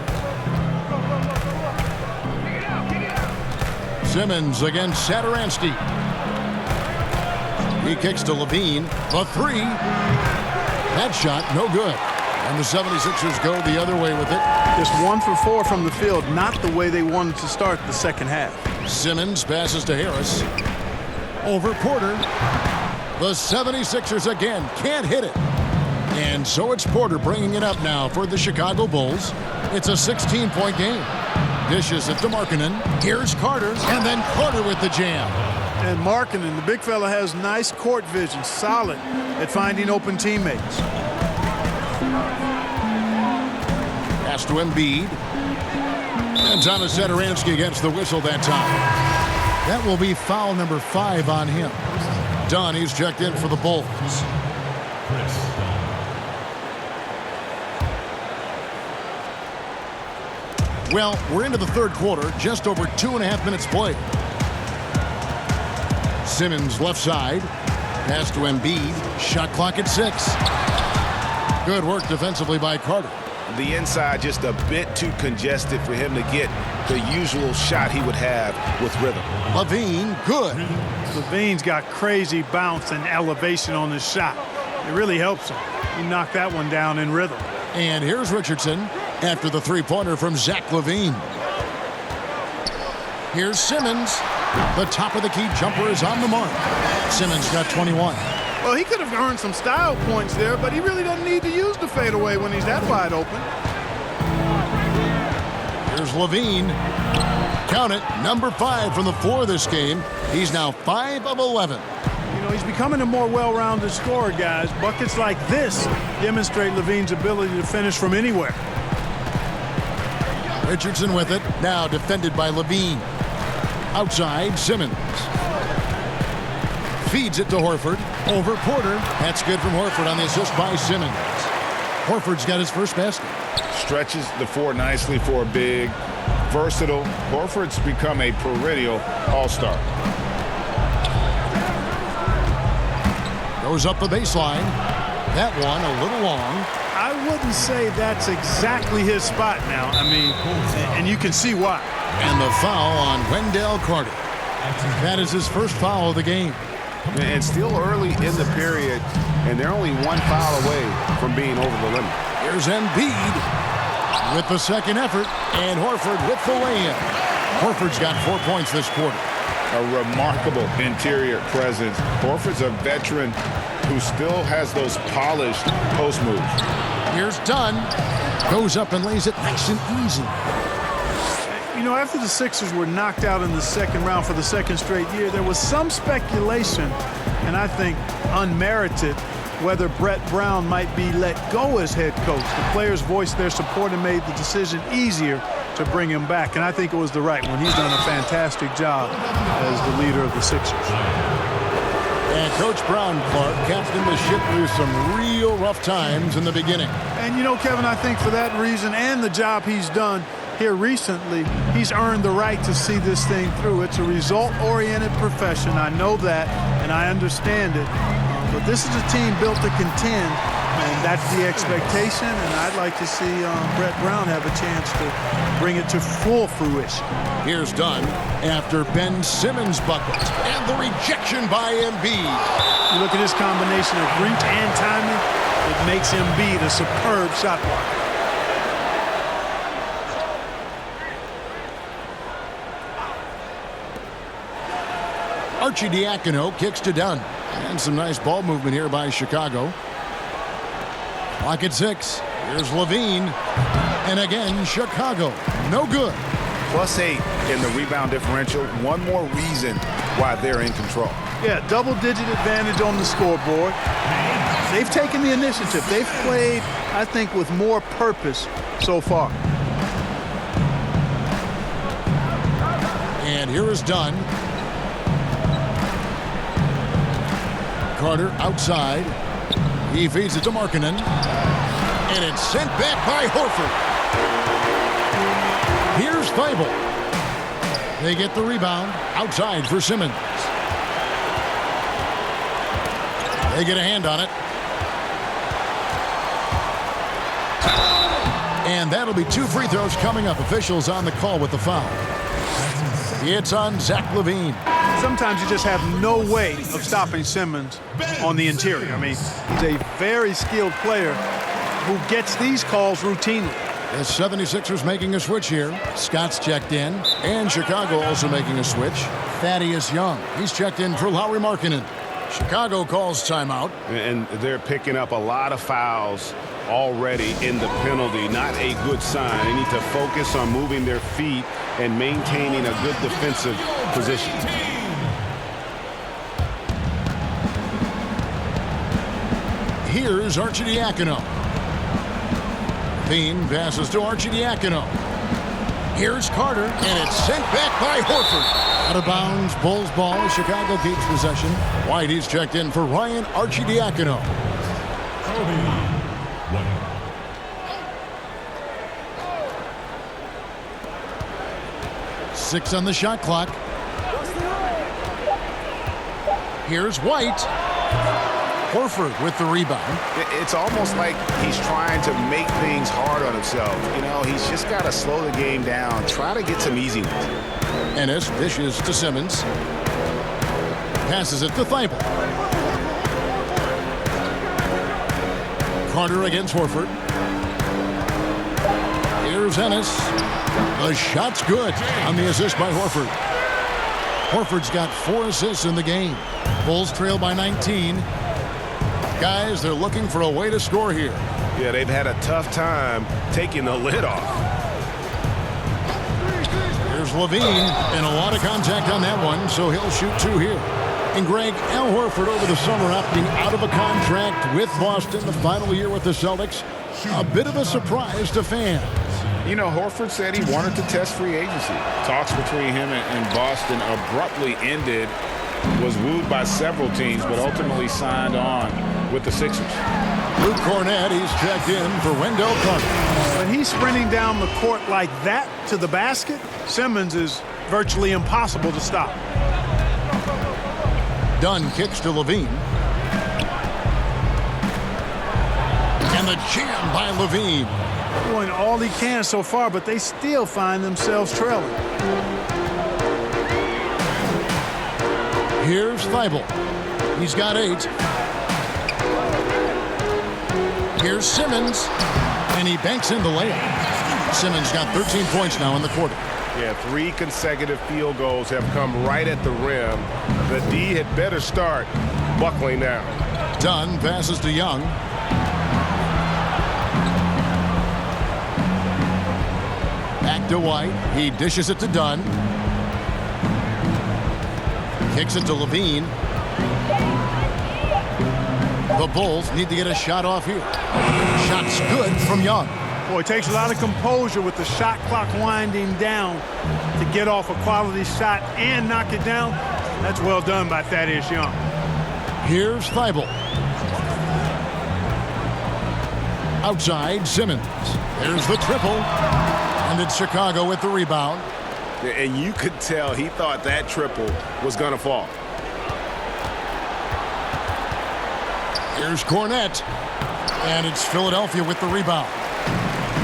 Simmons against Satoransky. He kicks to Levine. The three. That shot, no good. And the 76ers go the other way with it. Just 1 for 4 from the field, not the way they wanted to start the second half. Simmons passes to Harris. Over Porter. The 76ers again can't hit it. And so it's Porter bringing it up now for the Chicago Bulls. It's a 16-point game. Dishes it to Markkanen. Here's Carter, and then Carter with the jam. And Markkanen, the big fella, has nice court vision, solid at finding open teammates. Pass to Embiid. And Thomas Satoransky against the whistle that time. That will be foul number 5 on him. Dunn, he's checked in for the Bulls. Well, we're into the third quarter, just over 2.5 minutes played. Simmons left side. Pass to Embiid. Shot clock at 6. Good work defensively by Carter. The inside just a bit too congested for him to get the usual shot he would have with rhythm. Levine, good. Levine's got crazy bounce and elevation on his shot. It really helps him. He knocked that one down in rhythm. And here's Richardson after the three-pointer from Zach Levine. Here's Simmons. The top of the key jumper is on the mark. Simmons got 21. Well, he could have earned some style points there, but he really doesn't need to use the fadeaway when he's that wide open. Here's Levine. Count it, number 5 from the floor this game. He's now 5 of 11. You know, he's becoming a more well-rounded scorer, guys. Buckets like this demonstrate Levine's ability to finish from anywhere. Richardson with it, now defended by Levine. Outside, Simmons. Feeds it to Horford. Over Porter. That's good from Horford on the assist by Simmons. Horford's got his first basket. Stretches the floor nicely for a big, versatile. Horford's become a perennial all-star. Goes up the baseline. That one a little long. I wouldn't say that's exactly his spot now. I mean, and you can see why. And the foul on Wendell Carter. That is his first foul of the game. And still early in the period, and they're only 1 foul away from being over the limit. Here's Embiid with the second effort, and Horford with the lay-in. Horford's got 4 points this quarter. A remarkable interior presence. Horford's a veteran who still has those polished post moves. Here's Dunn. Goes up and lays it nice and easy. You know, after the Sixers were knocked out in the second round for the second straight year, there was some speculation, and I think unmerited, whether Brett Brown might be let go as head coach. The players voiced their support and made the decision easier to bring him back, and I think it was the right one. He's done a fantastic job as the leader of the Sixers. And Coach Brown, Clark, captained the ship through some real rough times in the beginning. And, you know, Kevin, I think for that reason and the job he's done here recently, he's earned the right to see this thing through. It's a result-oriented profession. I know that, and I understand it. But this is a team built to contend, and that's the expectation, and I'd like to see Brett Brown have a chance to bring it to full fruition. Here's Dunn after Ben Simmons' bucket, and the rejection by Embiid. You look at his combination of reach and timing, it makes Embiid a superb shot blocker. Arcidiacono kicks to Dunn. And some nice ball movement here by Chicago. Clock at 6. Here's Levine. And again, Chicago. No good. +8 in the rebound differential. One more reason why they're in control. Yeah, double-digit advantage on the scoreboard. They've taken the initiative. They've played, I think, with more purpose so far. And here is Dunn. Carter outside. He feeds it to Markkanen. And it's sent back by Horford. Here's Thibault. They get the rebound outside for Simmons. They get a hand on it. And that'll be 2 free throws coming up. Officials on the call with the foul. It's on Zach LaVine. Sometimes you just have no way of stopping Simmons on the interior. I mean, he's a very skilled player who gets these calls routinely. The 76ers making a switch here. Scott's checked in. And Chicago also making a switch. Thaddeus Young. He's checked in for Lauri Markkanen. Chicago calls timeout. And they're picking up a lot of fouls already in the penalty. Not a good sign. They need to focus on moving their feet and maintaining a good defensive position. Here's Arcidiacono. Bean passes to Arcidiacono. Here's Carter, and it's sent back by Horford. Out of bounds, Bulls ball, Chicago keeps possession. Whitey's checked in for Ryan Arcidiacono. 6 on the shot clock. Here's White. Horford with the rebound. It's almost like he's trying to make things hard on himself. You know, he's just got to slow the game down. Try to get some easy ones. Ennis dishes to Simmons. Passes it to Thibault. Carter against Horford. Here's Ennis. The shot's good on the assist by Horford. Horford's got 4 assists in the game. Bulls trail by 19. Guys, they're looking for a way to score here. Yeah, they've had a tough time taking the lid off. Here's LaVine, and a lot of contact on that one, so he'll shoot 2 here. And Greg, Al Horford over the summer opting out of a contract with Boston, the final year with the Celtics. A bit of a surprise to fans. You know, Horford said he wanted to test free agency. Talks between him and Boston abruptly ended, was wooed by several teams, but ultimately signed on with the Sixers. Luke Cornett, he's checked in for Wendell Carter. When he's sprinting down the court like that to the basket, Simmons is virtually impossible to stop. Dunn kicks to LaVine. And the jam by LaVine. Doing all he can so far, but they still find themselves trailing. Here's Thibault. He's got 8. Here's Simmons, and he banks in the layup. Simmons got 13 points now in the quarter. Yeah, 3 consecutive field goals have come right at the rim. The D had better start buckling down. Dunn passes to Young. Back to White. He dishes it to Dunn. Kicks it to LaVine. The Bulls need to get a shot off here. Shot's good from Young. Boy, it takes a lot of composure with the shot clock winding down to get off a quality shot and knock it down. That's well done by Thaddeus Young. Here's Thibault. Outside, Simmons. There's the triple. And it's Chicago with the rebound. And you could tell he thought that triple was going to fall. Here's Cornett. And it's Philadelphia with the rebound.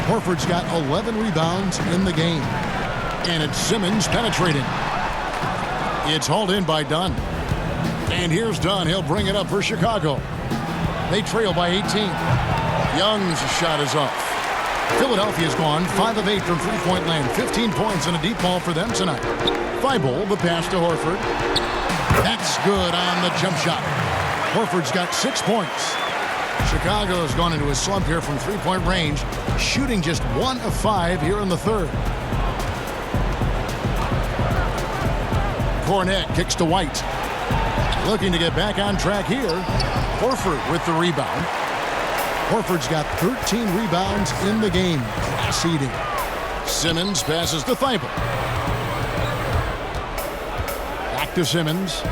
Horford's got 11 rebounds in the game. And it's Simmons penetrating. It's hauled in by Dunn. And here's Dunn. He'll bring it up for Chicago. They trail by 18. Young's shot is off. Philadelphia's gone 5 of 8 from three-point land. 15 points and a deep ball for them tonight. Thibault, the pass to Horford. That's good on the jump shot. Horford's got 6 points. Chicago's gone into a slump here from three-point range, shooting just 1 of 5 here in the third. Cornett kicks to White. Looking to get back on track here. Horford with the rebound. Horford's got 13 rebounds in the game. Class eating. Simmons passes to Thibault. Back to Simmons.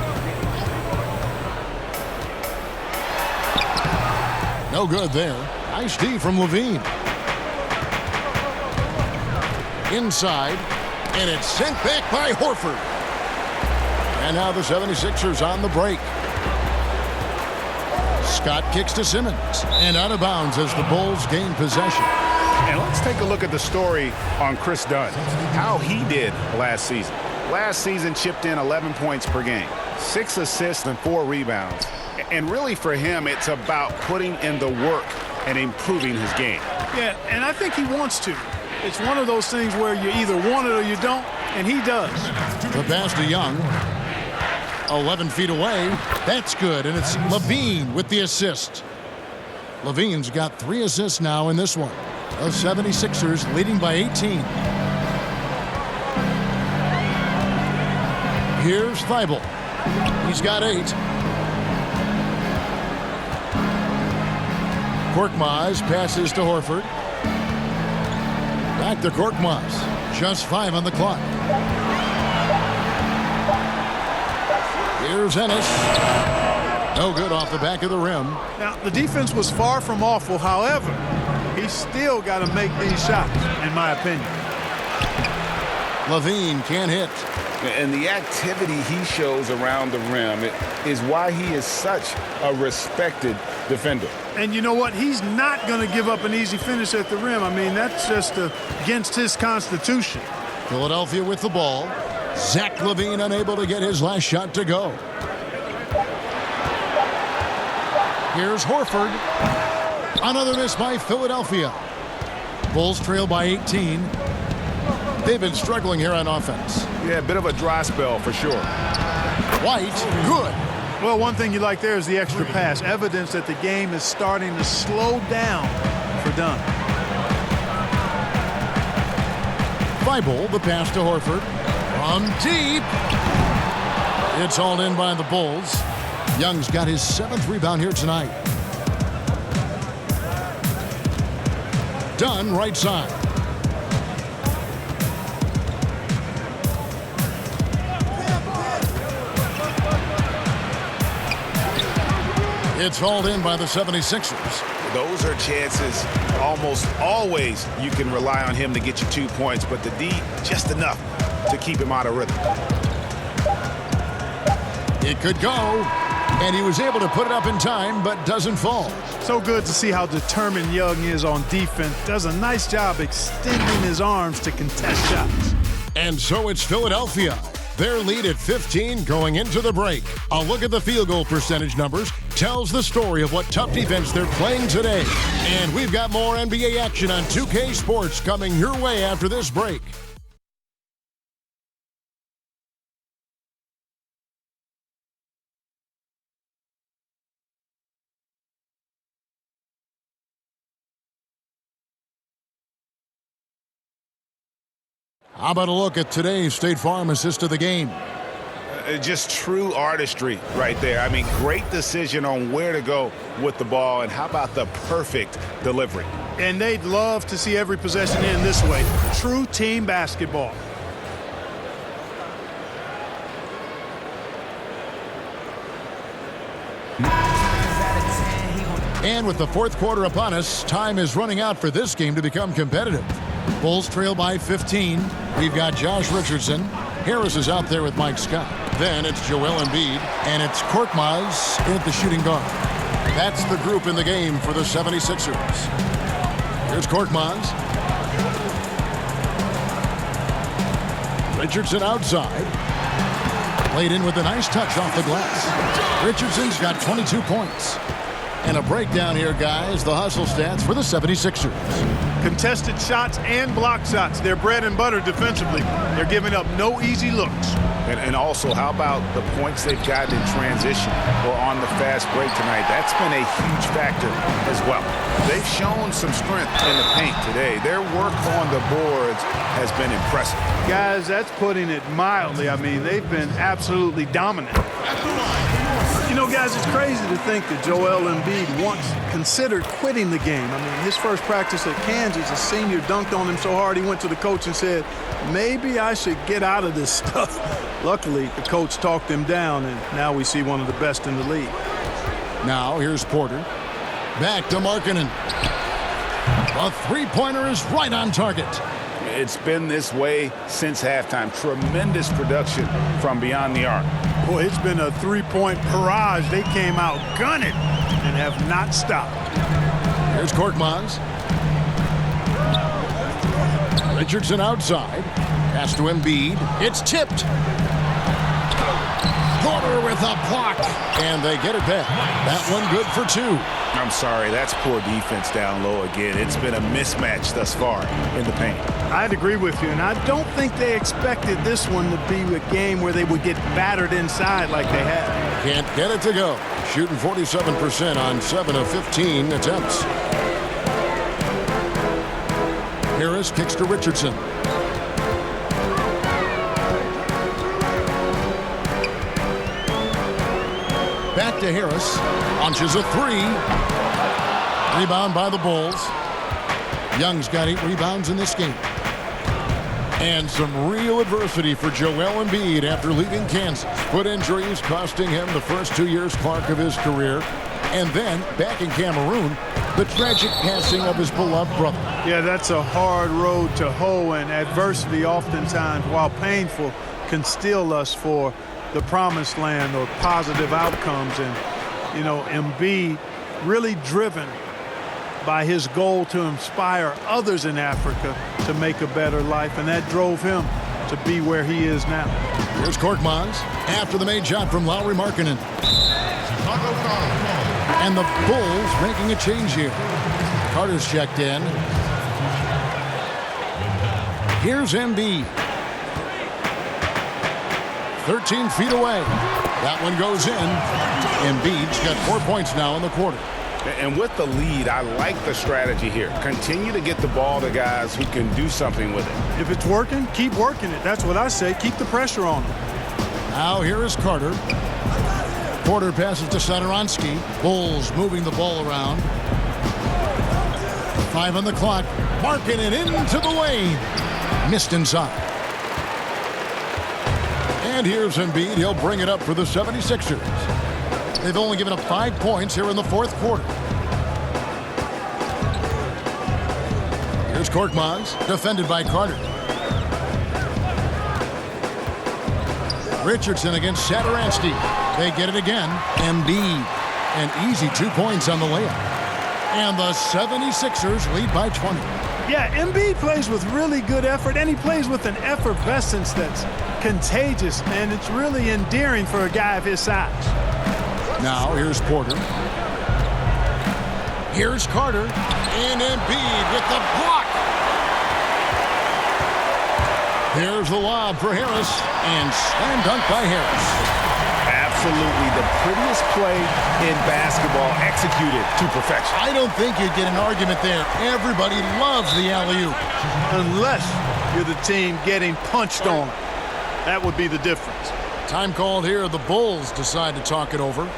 No good there. Nice D from LaVine. Inside. And it's sent back by Horford. And now the 76ers on the break. Scott kicks to Simmons. And out of bounds as the Bulls gain possession. And let's take a look at the story on Chris Dunn. How he did last season. Last season chipped in 11 points per game. 6 assists and 4 rebounds. And really for him, it's about putting in the work and improving his game. Yeah, and I think he wants to. It's one of those things where you either want it or you don't, and he does. The pass to Young. 11 feet away. That's good, and it's Levine with the assist. Levine's got 3 assists now in this one. The 76ers leading by 18. Here's Thibault. He's got 8. Korkmaz passes to Horford. Back to Korkmaz. Just 5 on the clock. Here's Ennis. No good off the back of the rim. Now, the defense was far from awful. However, he's still got to make these shots, in my opinion. Levine can't hit. And the activity he shows around the rim is why he is such a respected defender. And you know what? He's not going to give up an easy finish at the rim. I mean, that's just against his constitution. Philadelphia with the ball. Zach LaVine unable to get his last shot to go. Here's Horford. Another miss by Philadelphia. Bulls trail by 18. They've been struggling here on offense. Yeah, a bit of a dry spell for sure. White, good. Well, one thing you like there is the extra pass. Evidence that the game is starting to slow down for Dunn. Thibault, the pass to Horford. From deep. It's hauled in by the Bulls. Young's got his 7th rebound here tonight. Dunn, right side. It's hauled in by the 76ers. Those are chances almost always you can rely on him to get you 2 points, but the D just enough to keep him out of rhythm. It could go, and he was able to put it up in time, but doesn't fall. So good to see how determined Young is on defense. Does a nice job extending his arms to contest shots. And so it's Philadelphia. Their lead at 15 going into the break. A look at the field goal percentage numbers tells the story of what tough defense they're playing today. And we've got more NBA action on 2K Sports coming your way after this break. How about a look at today's State Farm assist of the game? Just true artistry right there. I mean, great decision on where to go with the ball, and how about the perfect delivery? And they'd love to see every possession end this way. True team basketball. And with the 4th quarter upon us, time is running out for this game to become competitive. Bulls trail by 15. We've got Josh Richardson. Harris is out there with Mike Scott. Then it's Joel Embiid, and it's Korkmaz at the shooting guard. That's the group in the game for the 76ers. Here's Korkmaz. Richardson outside. Played in with a nice touch off the glass. Richardson's got 22 points. And a breakdown here, guys. The hustle stats for the 76ers. Contested shots and block shots. They're bread and butter defensively. They're giving up no easy looks. And also, how about the points they've gotten in transition or on the fast break tonight? That's been a huge factor as well. They've shown some strength in the paint today. Their work on the boards has been impressive. Guys, that's putting it mildly. I mean, they've been absolutely dominant. You know, guys, it's crazy to think that Joel Embiid once considered quitting the game. I mean, his first practice at Kansas, a senior dunked on him so hard he went to the coach and said, maybe I should get out of this stuff. Luckily, the coach talked him down, and now we see one of the best in the league. Now, here's Porter. Back to Markkanen. A three-pointer is right on target. It's been this way since halftime. Tremendous production from beyond the arc. Boy, it's been a three-point barrage. They came out gunning and have not stopped. Here's Korkmaz. Richardson outside. Pass to Embiid. It's tipped. Porter with a block. And they get it back. That one good for 2. I'm sorry, that's poor defense down low again. It's been a mismatch thus far in the paint. I'd agree with you, and I don't think they expected this one to be a game where they would get battered inside like they have. Can't get it to go. Shooting 47% on 7 of 15 attempts. Harris kicks to Richardson. Back to Harris. Launches a 3. Rebound by the Bulls. Young's got 8 rebounds in this game. And some real adversity for Joel Embiid after leaving Kansas. Foot injuries costing him the first 2 years mark of his career. And then, back in Cameroon, the tragic passing of his beloved brother. Yeah, that's a hard road to hoe, and adversity oftentimes, while painful, can steal us for the promised land or positive outcomes. And, you know, Embiid really driven by his goal to inspire others in Africa to make a better life, and that drove him to be where he is now. Here's Korkmaz after the made shot from Lauri Markkanen. And the Bulls making a change here. Carter's checked in. Here's Embiid. 13 feet away. That one goes in. Embiid's got 4 points now in the quarter. And with the lead, I like the strategy here. Continue to get the ball to guys who can do something with it. If it's working, keep working it. That's what I say. Keep the pressure on them. Now here is Carter. Porter passes to Satoransky. Bulls moving the ball around. 5 on the clock. Markkanen into the lane. Missed inside. And here's Embiid. He'll bring it up for the 76ers. They've only given up 5 points here in the fourth quarter. Here's Korkmaz, defended by Carter. Richardson against Satoransky. They get it again. Embiid. An easy 2 points on the layup. And the 76ers lead by 20. Yeah, Embiid plays with really good effort, and he plays with an effervescence that's contagious, and it's really endearing for a guy of his size. Now, here's Porter. Here's Carter. And Embiid with the block. Here's the lob for Harris. And slam dunk by Harris. Absolutely the prettiest play in basketball executed to perfection. I don't think you'd get an argument there. Everybody loves the alley-oop. Unless you're the team getting punched on. That would be the difference. Time called here. The Bulls decide to talk it over.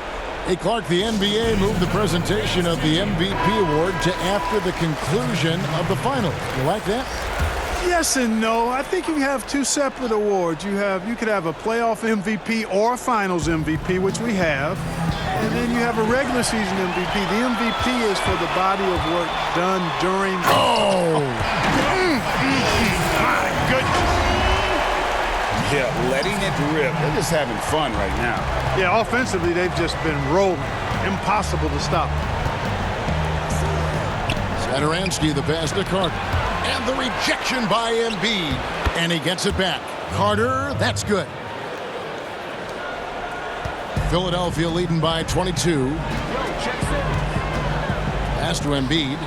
Hey, Clark, the NBA moved the presentation of the MVP award to after the conclusion of the finals. You like that? Yes and no. I think you have 2 separate awards. You could have a playoff MVP or a finals MVP, which we have. And then you have a regular season MVP. The MVP is for the body of work done during. Oh! My goodness. Yeah, letting it rip. They're just having fun right now. Yeah, offensively, they've just been rolling. Impossible to stop. Satoransky, the pass to Carter. And the rejection by Embiid. And he gets it back. Carter, that's good. Philadelphia leading by 22. Pass to Embiid.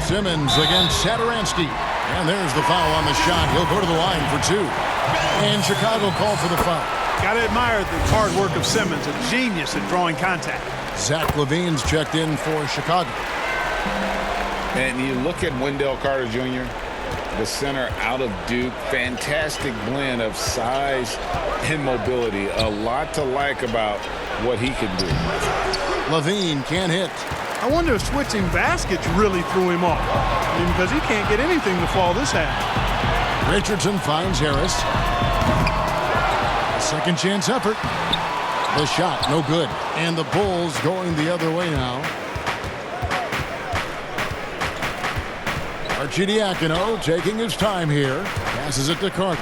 Simmons against Satoransky. And there's the foul on the shot. He'll go to the line for 2. And Chicago called for the foul. Got to admire the hard work of Simmons, a genius at drawing contact. Zach LaVine's checked in for Chicago. And you look at Wendell Carter Jr., the center out of Duke. Fantastic blend of size and mobility. A lot to like about what he can do. LaVine can't hit. I wonder if switching baskets really threw him off. I mean, because he can't get anything to fall this half. Richardson finds Harris. Second chance effort. The shot, no good. And the Bulls going the other way now. Arcidiacono taking his time here. Passes it to Carter.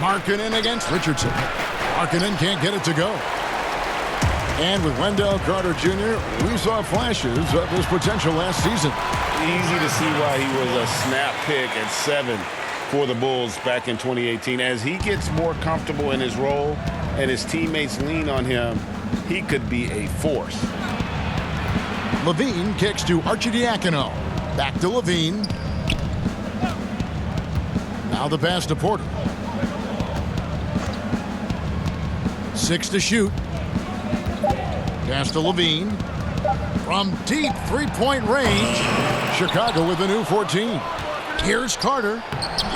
Markkanen against Richardson. Markkanen can't get it to go. And with Wendell Carter Jr., we saw flashes of his potential last season. Easy to see why he was a snap pick at 7 for the Bulls back in 2018. As he gets more comfortable in his role and his teammates lean on him, he could be a force. Levine kicks to Arcidiacono. Back to Levine. Now the pass to Porter. 6 to shoot. Pass to Levine. From deep three-point range. Chicago with a new 14. Here's Carter.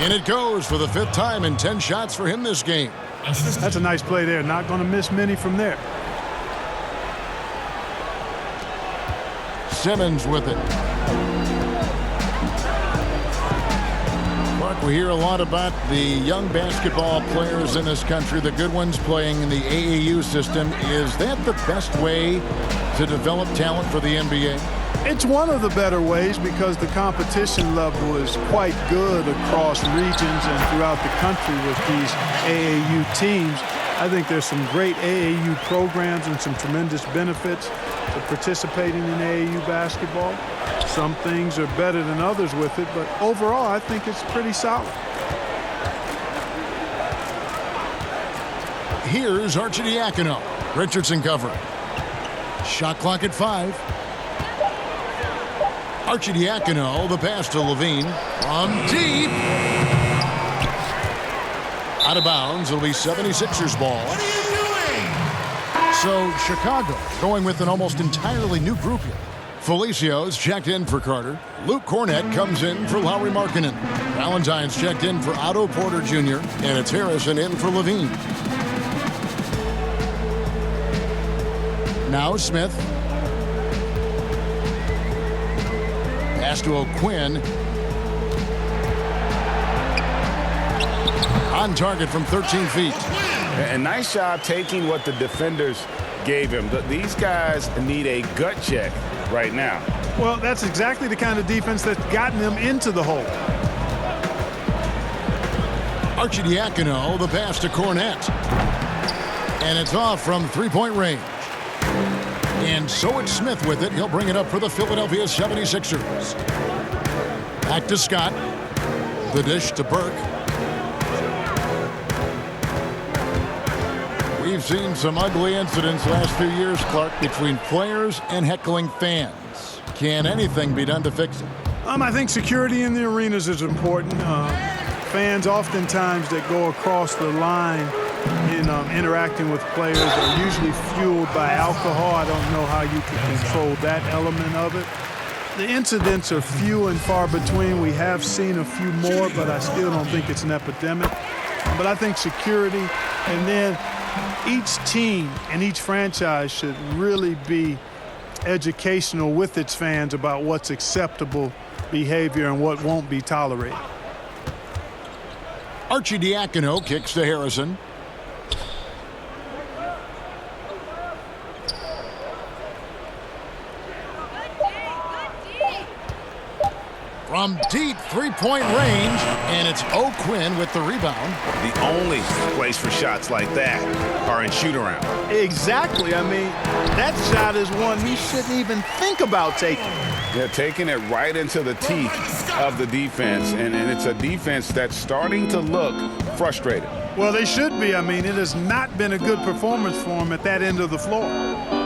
In it goes for the 5th time and 10 shots for him this game. That's a nice play there. Not going to miss many from there. Simmons with it. Mark, we hear a lot about the young basketball players in this country, the good ones playing in the AAU system. Is that the best way to develop talent for the NBA? It's one of the better ways because the competition level is quite good across regions and throughout the country with these AAU teams. I think there's some great AAU programs and some tremendous benefits to participating in AAU basketball. Some things are better than others with it, but overall I think it's pretty solid. Here's Arcidiacono. Richardson covering. Shot clock at 5. Arcidiacono, the pass to Levine. From deep. Out of bounds. It'll be 76ers ball. What are you doing? So Chicago going with an almost entirely new group here. Felicio's checked in for Carter. Luke Cornett comes in for Lauri Markkanen. Valentine's checked in for Otto Porter Jr. And it's Harrison in for Levine. Now Smith. Pass to O'Quinn. On target from 13 feet. And nice job taking what the defenders gave him. These guys need a gut check right now. Well, that's exactly the kind of defense that's gotten them into the hole. Arcidiacono, the pass to Cornett. And it's off from three-point range. And so it's Smith with it. He'll bring it up for the Philadelphia 76ers. Back to Scott. The dish to Burke. We've seen some ugly incidents last few years, Clark, between players and heckling fans. Can anything be done to fix it? I think security in the arenas is important. Fans oftentimes that go across the line in interacting with players are usually fueled by alcohol. I don't know how you can control that element of it. The incidents are few and far between. We have seen a few more, but I still don't think it's an epidemic. But I think security, and then each team and each franchise should really be educational with its fans about what's acceptable behavior and what won't be tolerated. Arcidiacono kicks to Harrison. From deep three-point range, and it's O'Quinn with the rebound. The only place for shots like that are in shoot-around. Exactly. I mean, that shot is one he shouldn't even think about taking. Yeah, taking it right into the teeth of the defense, and it's a defense that's starting to look frustrated. Well, they should be. I mean, it has not been a good performance for him at that end of the floor.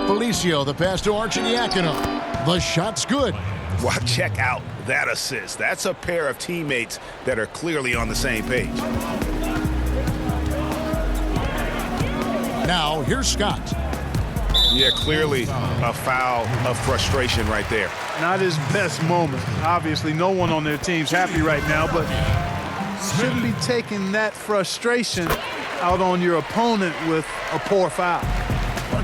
Felicio, the pass to Arcidiacono. The shot's good. Well, check out that assist. That's a pair of teammates that are clearly on the same page. Now, here's Scott. Yeah, clearly a foul of frustration right there. Not his best moment. Obviously, no one on their team's happy right now, but shouldn't be taking that frustration out on your opponent with a poor foul.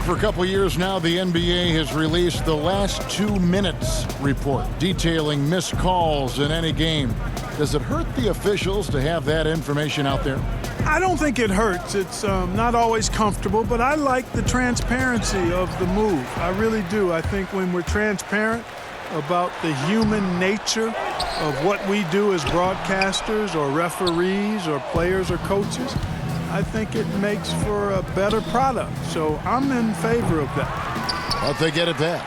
For a couple years now, the NBA has released the last 2 minutes report detailing missed calls in any game. Does it hurt the officials to have that information out there? I don't think it hurts. It's not always comfortable, but I like the transparency of the move. I really do. I think when we're transparent about the human nature of what we do as broadcasters or referees or players or coaches, I think it makes for a better product. So I'm in favor of that. But they get it back.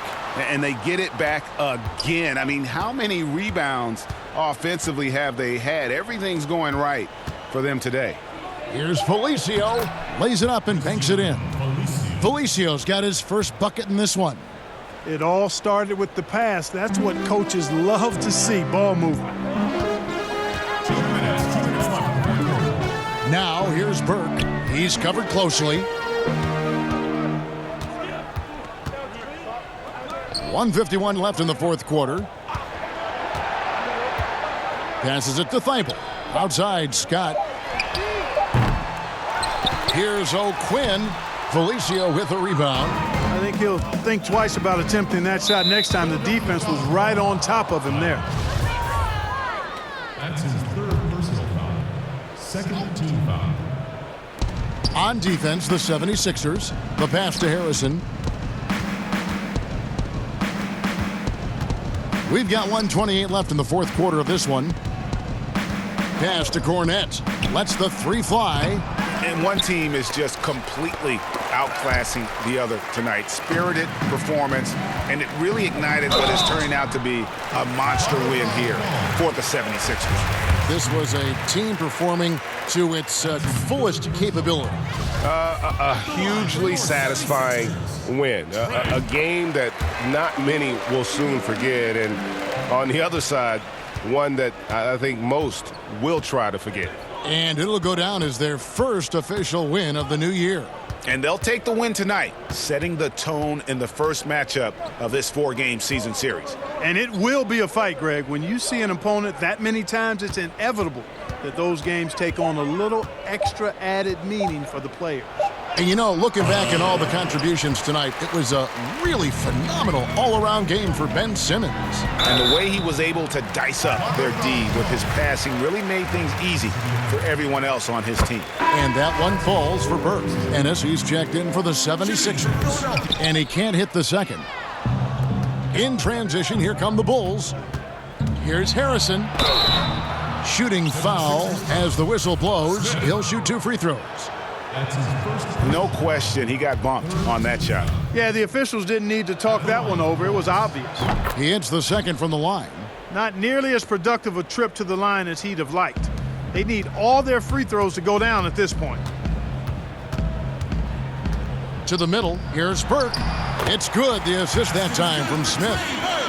And they get it back again. I mean, how many rebounds offensively have they had? Everything's going right for them today. Here's Felicio. Lays it up and banks it in. Felicio's got his first bucket in this one. It all started with the pass. That's what coaches love to see, ball movement. Now here's Burke. He's covered closely. 1:51 left in the fourth quarter. Passes it to Thibault. Outside, Scott. Here's O'Quinn. Felicio with a rebound. I think he'll think twice about attempting that shot next time. The defense was right on top of him there. That's his third personal foul. Second team foul. On defense, the 76ers. The pass to Harrison. We've got 1:28 left in the fourth quarter of this one. Pass to Cornette. Lets the three fly. And one team is just completely outclassing the other tonight. Spirited performance, and it really ignited what is turning out to be a monster win here for the 76ers. This was a team performing to its fullest capability. A hugely satisfying win. A game that not many will soon forget. And on the other side, one that I think most will try to forget. And it'll go down as their first official win of the new year. And they'll take the win tonight, setting the tone in the first matchup of this four-game season series. And it will be a fight, Greg. When you see an opponent that many times, it's inevitable that those games take on a little extra added meaning for the players. And you know, looking back at all the contributions tonight, it was a really phenomenal all-around game for Ben Simmons. And the way he was able to dice up their D with his passing really made things easy for everyone else on his team. And that one falls for Burke. Ennis, he's checked in for the 76ers. And he can't hit the second. In transition, here come the Bulls. Here's Harrison. Shooting foul as the whistle blows. He'll shoot 2 free throws. No question, he got bumped on that shot. Yeah, the officials didn't need to talk that one over. It was obvious. He hits the second from the line. Not nearly as productive a trip to the line as he'd have liked. They need all their free throws to go down at this point. To the middle, here's Burke. It's good, the assist that time from Smith.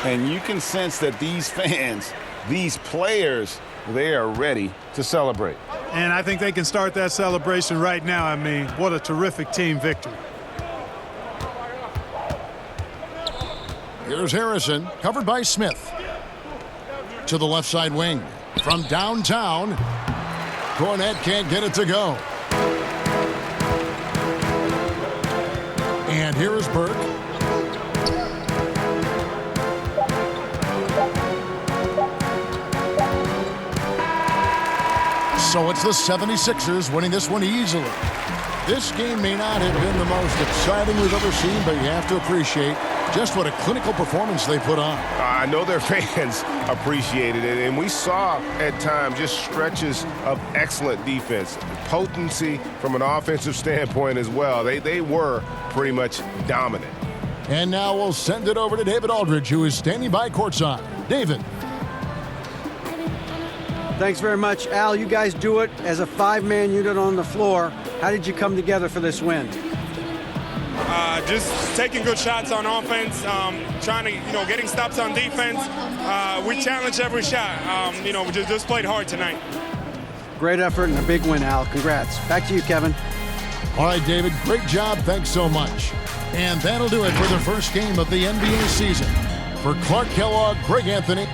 And you can sense that these fans, these players, they are ready to celebrate. And I think they can start that celebration right now. I mean, what a terrific team victory. Here's Harrison, covered by Smith. To the left side wing. From downtown, Cornette can't get it to go. And here is Burke. So it's the 76ers winning this one easily. This game may not have been the most exciting we've ever seen, but you have to appreciate just what a clinical performance they put on. I know their fans appreciated it, and we saw at times just stretches of excellent defense. Potency from an offensive standpoint as well. They were pretty much dominant. And now we'll send it over to David Aldridge, who is standing by courtside. David. Thanks very much, Al. You guys do it as a 5-man unit on the floor. How did you come together for this win? Just taking good shots on offense, trying to, getting stops on defense. We challenged every shot. We just played hard tonight. Great effort and a big win, Al. Congrats. Back to you, Kevin. All right, David, great job. Thanks so much. And that'll do it for the first game of the NBA season. For Clark Kellogg, Greg Anthony,